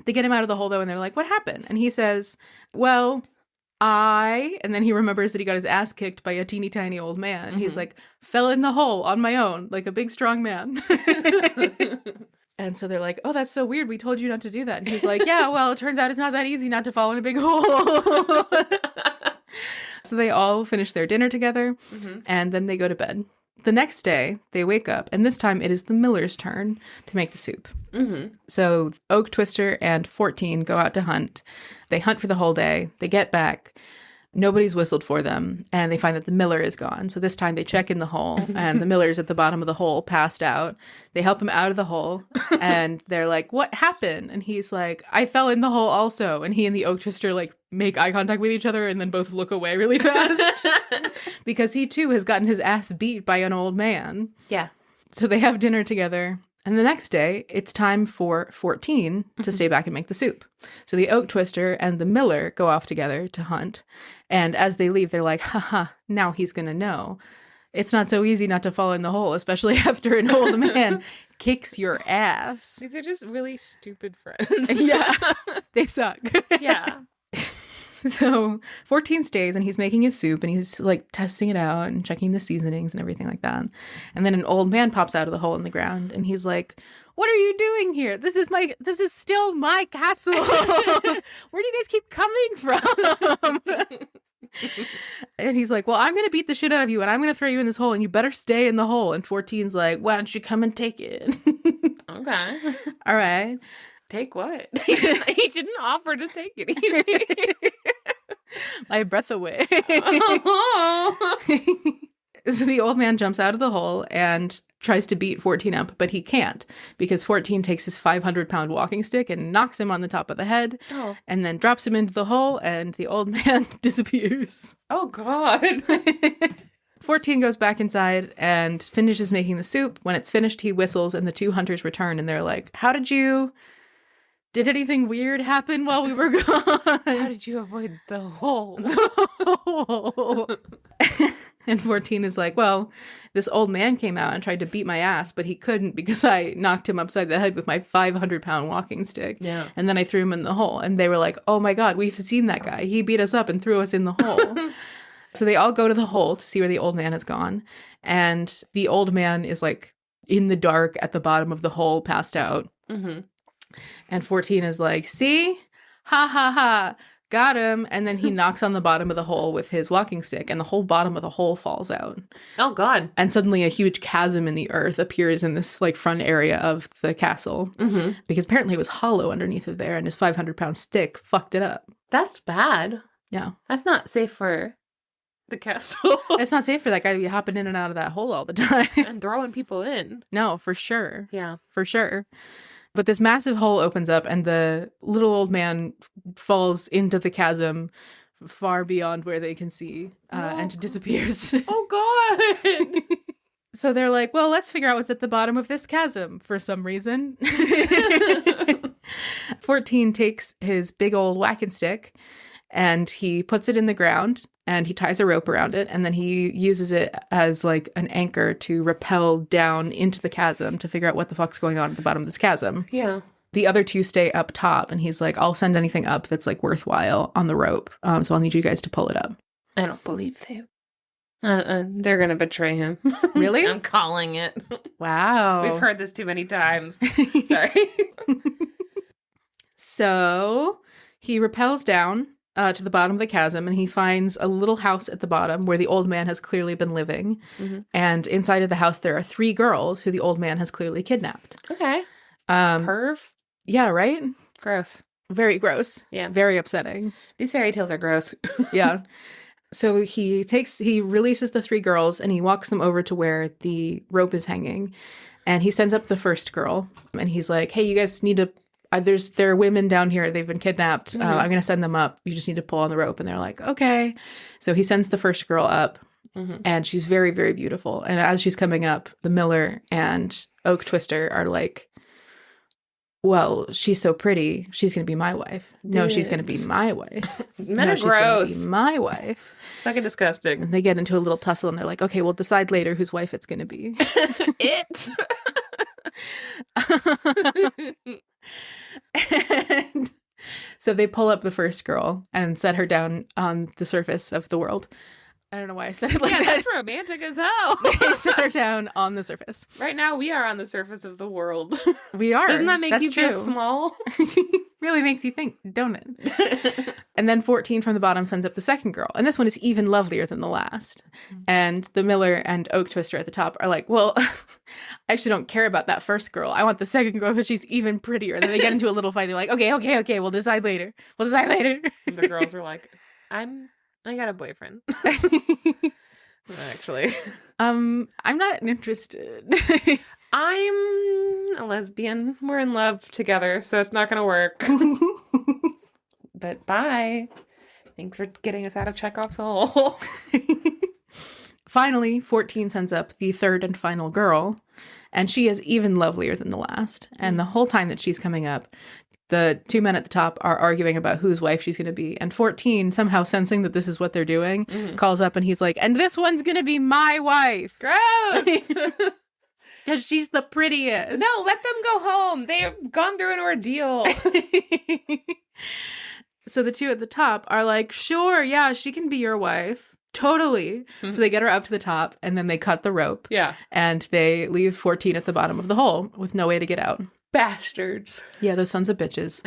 They get him out of the hole, though, and they're like, what happened? And he says, well, and then he remembers that he got his ass kicked by a teeny tiny old man. He's like, fell in the hole on my own, like a big, strong man. And so they're like, oh, that's so weird. We told you not to do that. And he's like, yeah, well, it turns out it's not that easy not to fall in a big hole. So they all finish their dinner together, and then they go to bed. The next day, they wake up, and this time it is the miller's turn to make the soup. So Oak Twister and 14 go out to hunt. They hunt for the whole day. They get back. Nobody's whistled for them, and they find that the miller is gone. So this time they check in the hole, and the miller's at the bottom of the hole, passed out. They help him out of the hole, and they're like, what happened? And he's like, I fell in the hole also. And he and the Oak Twister like make eye contact with each other and then both look away really fast because he too has gotten his ass beat by an old man. Yeah. So they have dinner together. And the next day, it's time for 14 to stay back and make the soup. So the Oak Twister and the miller go off together to hunt. And as they leave, they're like, haha, now he's going to know. It's not so easy not to fall in the hole, especially after an old man kicks your ass. These are just really stupid friends. Yeah, they suck. Yeah. So 14 stays and he's making his soup and he's like testing it out and checking the seasonings and everything like that. And then an old man pops out of the hole in the ground and he's like, what are you doing here? This is still my castle. Where do you guys keep coming from? And he's like, well, I'm going to beat the shit out of you and I'm going to throw you in this hole and you better stay in the hole. And 14's like, why don't you come and take it? Okay. All right. Take what? He didn't offer to take anything. My breath away. Oh. So the old man jumps out of the hole and tries to beat 14 up, but he can't because 14 takes his 500-pound walking stick and knocks him on the top of the head and then drops him into the hole and the old man disappears. Oh, God. 14 goes back inside and finishes making the soup. When it's finished, he whistles and the two hunters return and they're like, did anything weird happen while we were gone? How did you avoid the hole? And 14 is like, well, this old man came out and tried to beat my ass, but he couldn't because I knocked him upside the head with my 500-pound walking stick. Yeah. And then I threw him in the hole. And they were like, oh my God, we've seen that guy. He beat us up and threw us in the hole. So they all go to the hole to see where the old man has gone. And the old man is like in the dark at the bottom of the hole, passed out. Mm-hmm. And 14 is like, see? Ha ha ha. Got him. And then he knocks on the bottom of the hole with his walking stick, and the whole bottom of the hole falls out. Oh, God. And suddenly a huge chasm in the earth appears in this like front area of the castle. Mm-hmm. Because apparently it was hollow underneath of there, and his 500-pound stick fucked it up. That's bad. Yeah. That's not safe for the castle. It's not safe for that guy to be hopping in and out of that hole all the time. And throwing people in. No, for sure. Yeah. For sure. But this massive hole opens up, and the little old man falls into the chasm far beyond where they can see and disappears. Oh, God. So they're like, well, let's figure out what's at the bottom of this chasm for some reason. 14 takes his big old whacking stick, and he puts it in the ground, and he ties a rope around it, and then he uses it as like an anchor to rappel down into the chasm to figure out what the fuck's going on at the bottom of this chasm. Yeah. The other two stay up top, and he's like, I'll send anything up that's like worthwhile on the rope. So I'll need you guys to pull it up. I don't believe they. They're going to betray him. Really? I'm calling it. Wow. We've heard this too many times. Sorry. So he rappels down to the bottom of the chasm, and he finds a little house at the bottom where the old man has clearly been living. Mm-hmm. And inside of the house, there are 3 girls who the old man has clearly kidnapped. Okay. Perv? Yeah, right? Gross. Very gross. Yeah. Very upsetting. These fairy tales are gross. Yeah. So he releases the 3 girls, and he walks them over to where the rope is hanging. And he sends up the first girl, and he's like, hey, you guys need to... there are women down here. They've been kidnapped. Mm-hmm. I'm going to send them up. You just need to pull on the rope. And they're like, okay. So he sends the first girl up, Mm-hmm. and she's very, very beautiful. And as she's coming up, the Miller and Oak Twister are like, well, she's so pretty. She's going to be my wife. No, she's going to be my wife. Men no, are she's going gross. to be my wife. Fucking disgusting. And they get into a little tussle, and they're like, okay, we'll decide later whose wife it's going to be. It. And so they pull up the first girl and set her down on the surface of the world. I don't know why I said it like Yeah, that. that's romantic as hell. They set her down on the surface. Right now, we are on the surface of the world. We are. Doesn't that make That's you true. feel small? Really makes you think, don't it? And then 14 from the bottom sends up the second girl. And this one is even lovelier than the last. And the Miller and Oak Twister at the top are like, well, I actually don't care about that first girl. I want the second girl because she's even prettier. And then they get into a little fight. They're like, okay, we'll decide later. And the girls are like, I got a boyfriend. Actually. I'm not interested. I'm a lesbian. We're in love together, so it's not going to work. But bye. Thanks for getting us out of Chekhov's hole. Finally, 14 sends up the third and final girl, and she is even lovelier than the last. And the whole time that she's coming up, the 2 men at the top are arguing about whose wife she's going to be. And 14, somehow sensing that this is what they're doing, calls up and he's like, and this one's going to be my wife. Gross! Because she's the prettiest. No, let them go home. They've gone through an ordeal. So the 2 at the top are like, sure, yeah, she can be your wife. Totally. So they get her up to the top, and then they cut the rope. Yeah. And they leave 14 at the bottom of the hole with no way to get out. Bastards. Yeah, those sons of bitches.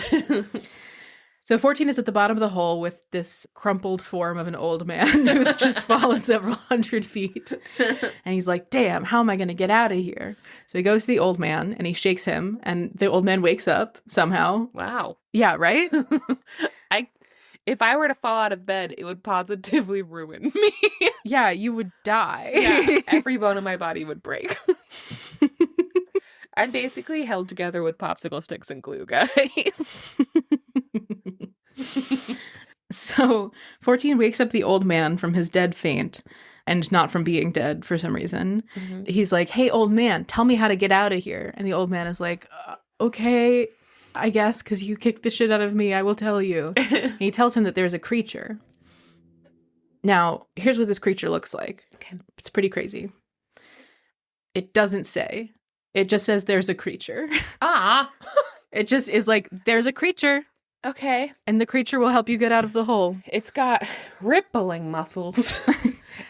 So 14 is at the bottom of the hole with this crumpled form of an old man who's just fallen several hundred feet. And he's like, damn, how am I going to get out of here? So he goes to the old man and he shakes him, and the old man wakes up somehow. Wow. Yeah, right? If I were to fall out of bed, it would positively ruin me. Yeah, you would die. Yeah, every bone in my body would break. I'm basically held together with popsicle sticks and glue, guys. So 14 wakes up the old man from his dead faint, and not from being dead for some reason. Mm-hmm. He's like, hey, old man, tell me how to get out of here. And the old man is like, okay, I guess, because you kicked the shit out of me, I will tell you. And he tells him that there's a creature. Now, here's what this creature looks like. Okay. It's pretty crazy. It doesn't say. It just says there's a creature. Ah. It just is like, there's a creature, Okay. and the creature will help you get out of the hole. It's got rippling muscles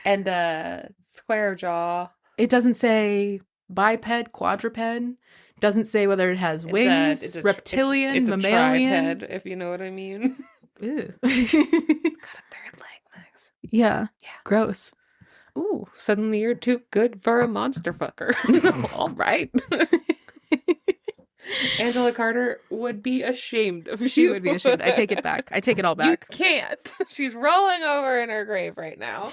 and a square jaw. It doesn't say biped, quadruped. Doesn't say whether it has wings, reptilian, it's mammalian. a triped, if you know what I mean. Ew. It's got a third leg, Max. Yeah. Gross. Ooh, suddenly you're too good for a monster fucker. All right. Angela Carter would be ashamed of you. She would be ashamed. I take it back. I take it all back. You can't. She's rolling over in her grave right now.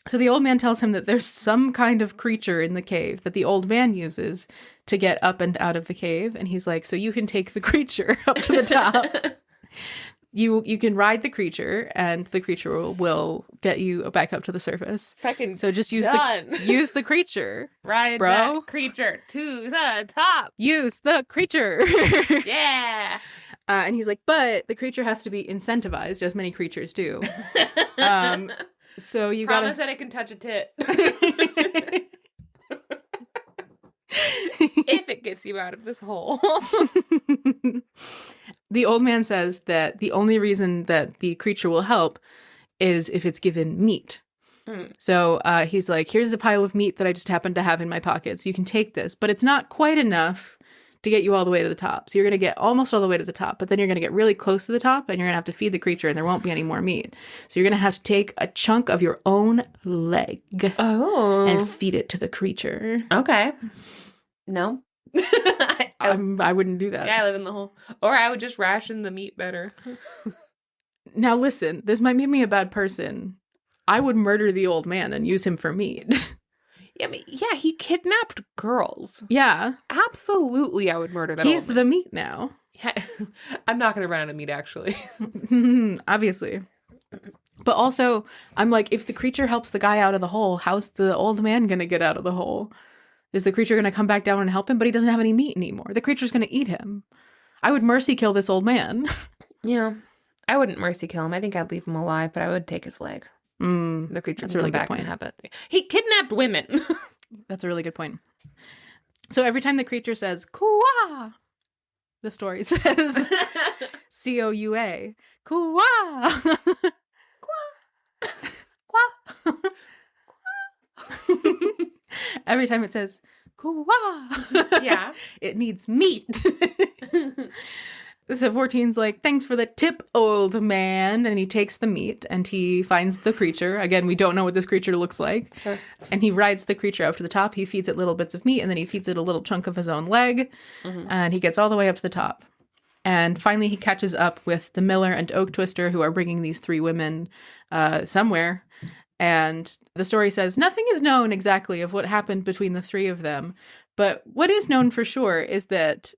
So the old man tells him that there's some kind of creature in the cave that the old man uses to get up and out of the cave. And he's like, so you can take the creature up to the top. You can ride the creature, and the creature will get you back up to the surface. Fucking so just use done. Use the creature. Ride bro. that creature to the top. Use the creature. Yeah. And he's like, but the creature has to be incentivized, as many creatures do. So you Promise gotta that it can touch a tit. If it gets you out of this hole. The old man says that the only reason that the creature will help is if it's given meat. So he's like, here's a pile of meat that I just happen to have in my pockets. You can take this, but it's not quite enough to get you all the way to the top. So you're going to get almost all the way to the top, but then you're going to get really close to the top, and you're going to have to feed the creature, and there won't be any more meat. So you're going to have to take a chunk of your own leg and feed it to the creature. Okay. No. I wouldn't do that. Yeah, I live in the hole. Or I would just ration the meat better. Now listen, this might make me a bad person. I would murder the old man and use him for meat. Yeah, he kidnapped girls. Yeah. Absolutely, I would murder that He's old man. the meat now. Yeah. I'm not going to run out of meat, actually. Obviously. But also, I'm like, if the creature helps the guy out of the hole, how's the old man going to get out of the hole? Is the creature going to come back down and help him? But he doesn't have any meat anymore. The creature's going to eat him. I would mercy kill this old man. Yeah. I wouldn't mercy kill him. I think I'd leave him alive, but I would take his leg. The creature That's can a really come good back point. and have it. He kidnapped women. That's a really good point. So every time the creature says, "Kua," the story says, "Coua." Kua. Kua. Every time it says, "Kua," Yeah. it needs meat. So 14's like, thanks for the tip, old man. And he takes the meat and he finds the creature. Again, we don't know what this creature looks like. Sure. And he rides the creature up to the top. He feeds it little bits of meat, and then he feeds it a little chunk of his own leg. And he gets all the way up to the top. And finally he catches up with the miller and oak twister, who are bringing these three women somewhere. And the story says nothing is known exactly of what happened between the three of them. But what is known for sure is that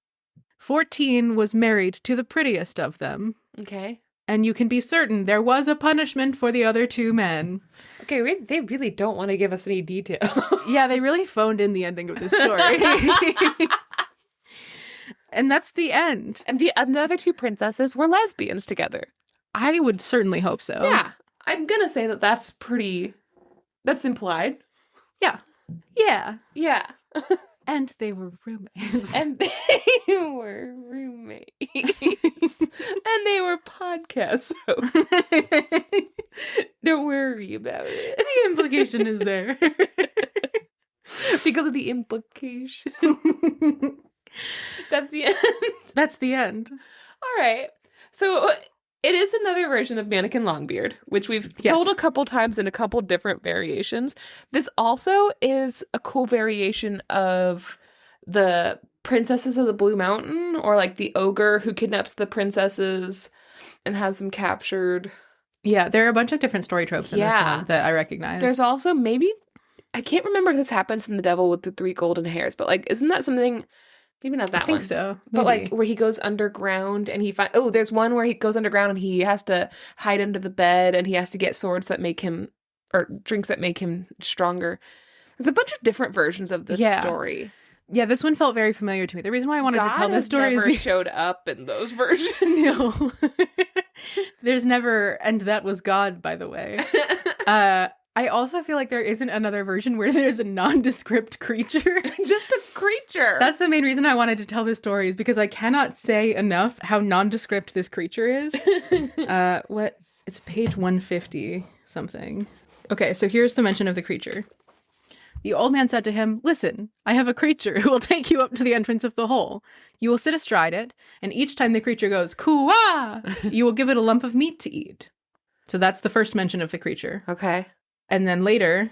14 was married to the prettiest of them. Okay. And you can be certain there was a punishment for the other two men. Okay, they really don't want to give us any detail. Yeah, they really phoned in the ending of this story. And that's the end. And the other two princesses were lesbians together. I would certainly hope so. Yeah. I'm going to say that that's implied. Yeah. Yeah. Yeah. And they were roommates. And they were roommates. And they were podcast hosts. Don't worry about it. The implication is there. Because of the implication. That's the end. That's the end. All right. So it is another version of Mannequin Longbeard, which we've told a couple times in a couple different variations. This also is a cool variation of the Princesses of the Blue Mountain, or like the ogre who kidnaps the princesses and has them captured. Yeah, there are a bunch of different story tropes in this one that I recognize. There's also I can't remember if this happens in The Devil with the Three Golden Hairs, but like, isn't that something? Maybe not that one. I think so. But like where he goes underground and there's one where he goes underground and he has to hide under the bed and he has to get swords that make him, or drinks that make him stronger. There's a bunch of different versions of this story. Yeah, this one felt very familiar to me. The reason why I wanted to tell this story is showed up in those versions. No. There's never, and that was God, by the way. I also feel like there isn't another version where there's a nondescript creature. Just a creature. That's the main reason I wanted to tell this story, is because I cannot say enough how nondescript this creature is. What? It's page 150 something. Okay, so here's the mention of the creature. The old man said to him, "Listen, I have a creature who will take you up to the entrance of the hole. You will sit astride it, and each time the creature goes, Koo-wah, you will give it a lump of meat to eat." So that's the first mention of the creature. Okay. And then later,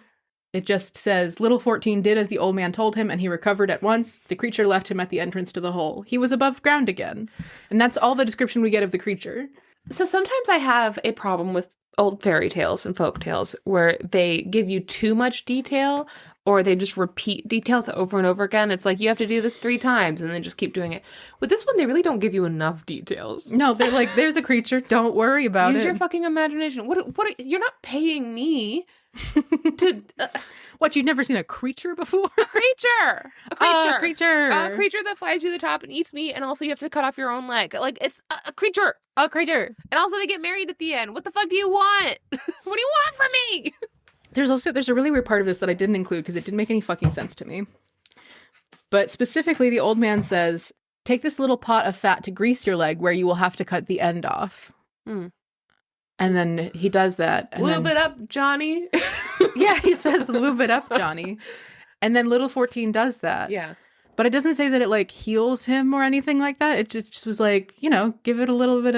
it just says, "Little 14 did as the old man told him, and he recovered at once. The creature left him at the entrance to the hole. He was above ground again." And that's all the description we get of the creature. So sometimes I have a problem with old fairy tales and folk tales where they give you too much detail, or they just repeat details over and over again. It's like, you have to do this 3 times and then just keep doing it. With this one, they really don't give you enough details. No, they're like, there's a creature. Don't worry about it. Use your fucking imagination. What? You're not paying me to... What, you've never seen a creature before? A creature! A creature! A creature! A creature that flies to the top and eats meat, and also you have to cut off your own leg. Like, it's a creature! A creature! And also they get married at the end. What the fuck do you want? What do you want from me? There's a really weird part of this that I didn't include because it didn't make any fucking sense to me. But specifically, the old man says, "Take this little pot of fat to grease your leg where you will have to cut the end off." Hmm. And then he does that. And Lube it up, Johnny. Yeah, he says, "Lube it up, Johnny." And then little 14 does that. Yeah. But it doesn't say that it like heals him or anything like that. It just was like, give it a little bit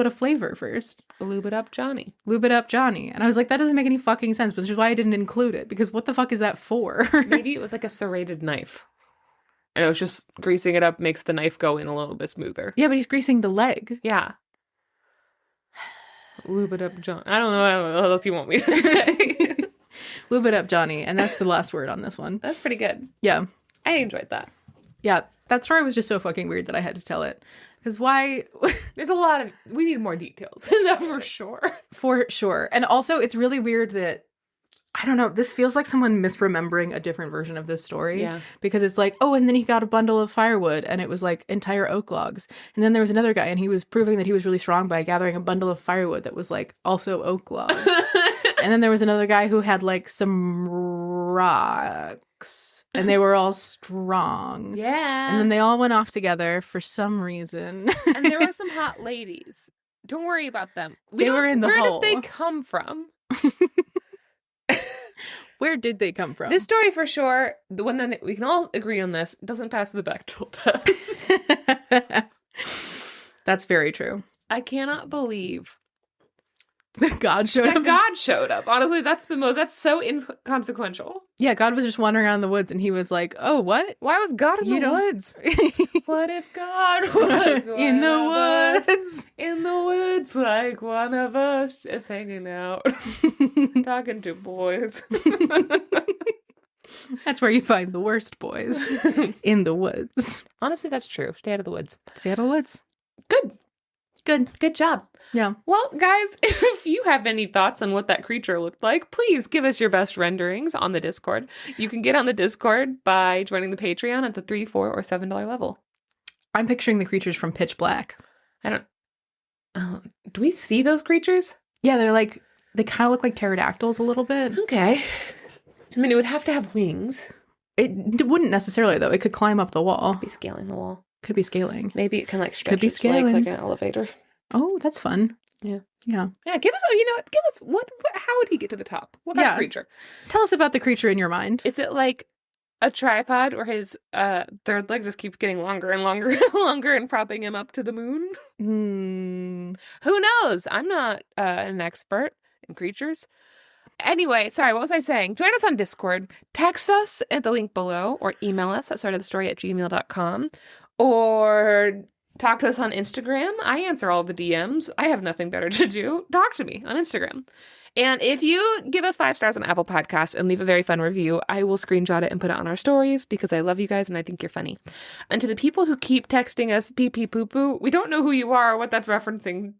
of flavor first. Lube it up, Johnny. Lube it up, Johnny. And I was like, that doesn't make any fucking sense, which is why I didn't include it, because what the fuck is that for? Maybe it was like a serrated knife. And it was just greasing it up makes the knife go in a little bit smoother. Yeah, but he's greasing the leg. Yeah. Lube it up, John. I don't know what else you want me to say. Lube it up, Johnny. And that's the last word on this one. That's pretty good. Yeah. I enjoyed that. Yeah. That story was just so fucking weird that I had to tell it. Because why? There's a lot of... We need more details. That for sure. For sure. And also, it's really weird that... I don't know. This feels like someone misremembering a different version of this story. Yeah. Because it's like, oh, and then he got a bundle of firewood and it was like entire oak logs. And then there was another guy and he was proving that he was really strong by gathering a bundle of firewood that was like also oak logs. And then there was another guy who had like some rocks and they were all strong. Yeah. And then they all went off together for some reason. And there were some hot ladies. Don't worry about them. They were in the hole. Where did they come from? Where did they come from? This story for sure, the one that we can all agree on this, doesn't pass the Bechdel test. That's very true. I cannot believe that God showed that up. God showed up. Honestly, that's so inconsequential. Yeah, God was just wandering around in the woods and he was like, "Oh, what? Why was God in the woods? What if God was in the woods? In the woods, like one of us, just hanging out, talking to boys." That's where you find the worst boys. In the woods. Honestly, that's true. Stay out of the woods. Stay out of the woods. Good job. Yeah. Well, guys, if you have any thoughts on what that creature looked like, please give us your best renderings on the Discord. You can get on the Discord by joining the Patreon at the $3, $4, or $7 level. I'm picturing the creatures from Pitch Black. Do we see those creatures? Yeah, they kind of look like pterodactyls a little bit. Okay. I mean, it would have to have wings. It wouldn't necessarily, though. It could climb up the wall. Be scaling the wall. Could be scaling. Maybe it can stretch its legs like an elevator. Oh, that's fun. Yeah. Yeah. Yeah. Give us. What? How would he get to the top? What kind of creature? Tell us about the creature in your mind. Is it like a tripod where his third leg just keeps getting longer and longer and longer and propping him up to the moon? Who knows? I'm not an expert in creatures. Anyway, sorry, what was I saying? Join us on Discord. Text us at the link below or email us at startofthestory@gmail.com or talk to us on Instagram. I answer all the DMs. I have nothing better to do. Talk to me on Instagram. And if you give us 5 stars on Apple Podcasts and leave a very fun review, I will screenshot it and put it on our stories because I love you guys and I think you're funny. And to the people who keep texting us pee pee poo poo, we don't know who you are or what that's referencing.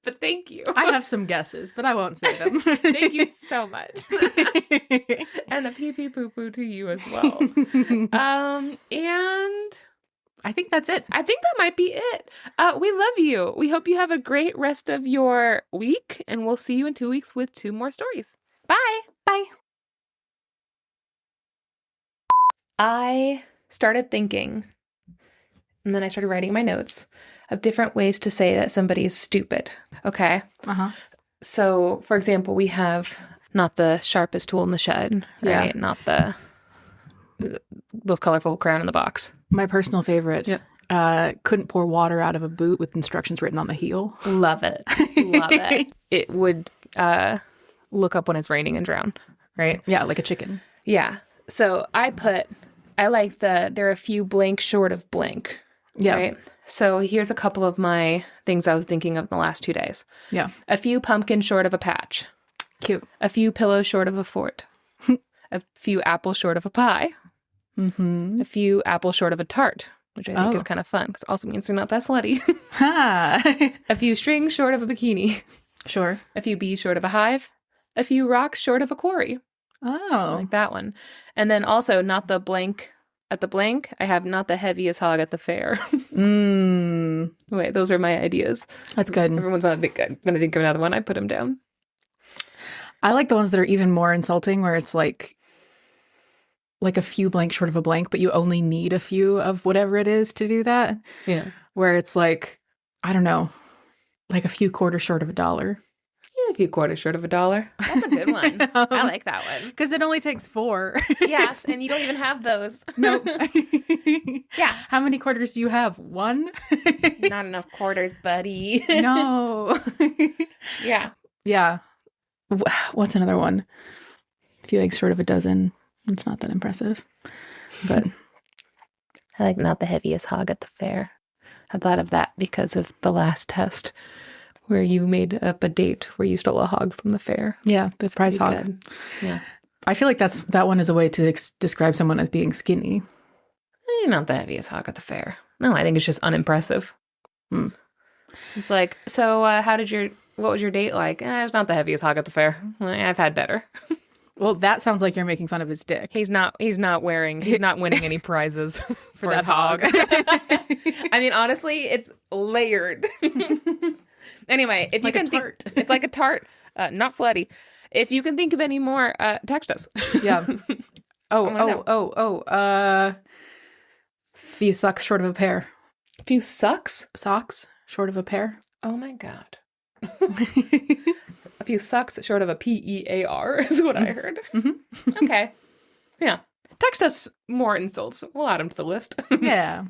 But thank you. I have some guesses, but I won't say them. Thank you so much. And a pee pee poo poo to you as well. And I think that's it. I think that might be it. We love you. We hope you have a great rest of your week, and we'll see you in 2 weeks with 2 more stories. Bye. Bye. I started thinking, and then I started writing my notes of different ways to say that somebody is stupid. Okay. Uh-huh. So, for example, we have not the sharpest tool in the shed, right? Yeah. Not the most colorful crayon in the box. My personal favorite. Yep. Couldn't pour water out of a boot with instructions written on the heel. Love it. Love it. It would look up when it's raining and drown, right? Yeah, like a chicken. Yeah. So I like there are a few blank short of blank. Yeah. Right? So here's a couple of my things I was thinking of in the last 2 days. Yeah. A few pumpkins short of a patch. Cute. A few pillows short of a fort. A few apples short of a pie. Mm-hmm. A few apples short of a tart, which I think is kind of fun because it also means they're not that slutty. Ha! A few strings short of a bikini. Sure. A few bees short of a hive. A few rocks short of a quarry. I Oh. like that one. And then also not the blank at the blank. I have not the heaviest hog at the fair. Wait, those are my ideas. That's good. Everyone's not going to think of another one. I put them down. I like the ones that are even more insulting where it's like a few blank short of a blank, but you only need a few of whatever it is to do that. Yeah. Where it's like, I don't know, like a few quarters short of $1. Yeah, a few quarters short of $1. That's a good one. I like that one. Because it only takes 4. Yes, and you don't even have those. Nope. Yeah. How many quarters do you have? 1? Not enough quarters, buddy. No. Yeah. Yeah. What's another one? A few eggs short of a dozen. It's not that impressive. But I like not the heaviest hog at the fair. I thought of that because of the last test where you made up a date where you stole a hog from the fair. yeah, the prize hog. Good. Yeah. I feel like that one is a way to describe someone as being skinny. Not the heaviest hog at the fair. No, I think it's just unimpressive. Hmm. It's like, so what was your date like? It's not the heaviest hog at the fair. I've had better. Well, that sounds like you're making fun of his dick. He's not winning any prizes for that his hog. I mean, honestly, it's layered. Anyway, if Like you a can think, tart. it's like a tart, not slutty. If you can think of any more, text us. Yeah. Few socks short of a pair. A few sucks? Socks short of a pair. Oh my God. A few sucks short of a PEAR is what I heard. Mm-hmm. Okay. Yeah. Text us more insults. We'll add them to the list. Yeah.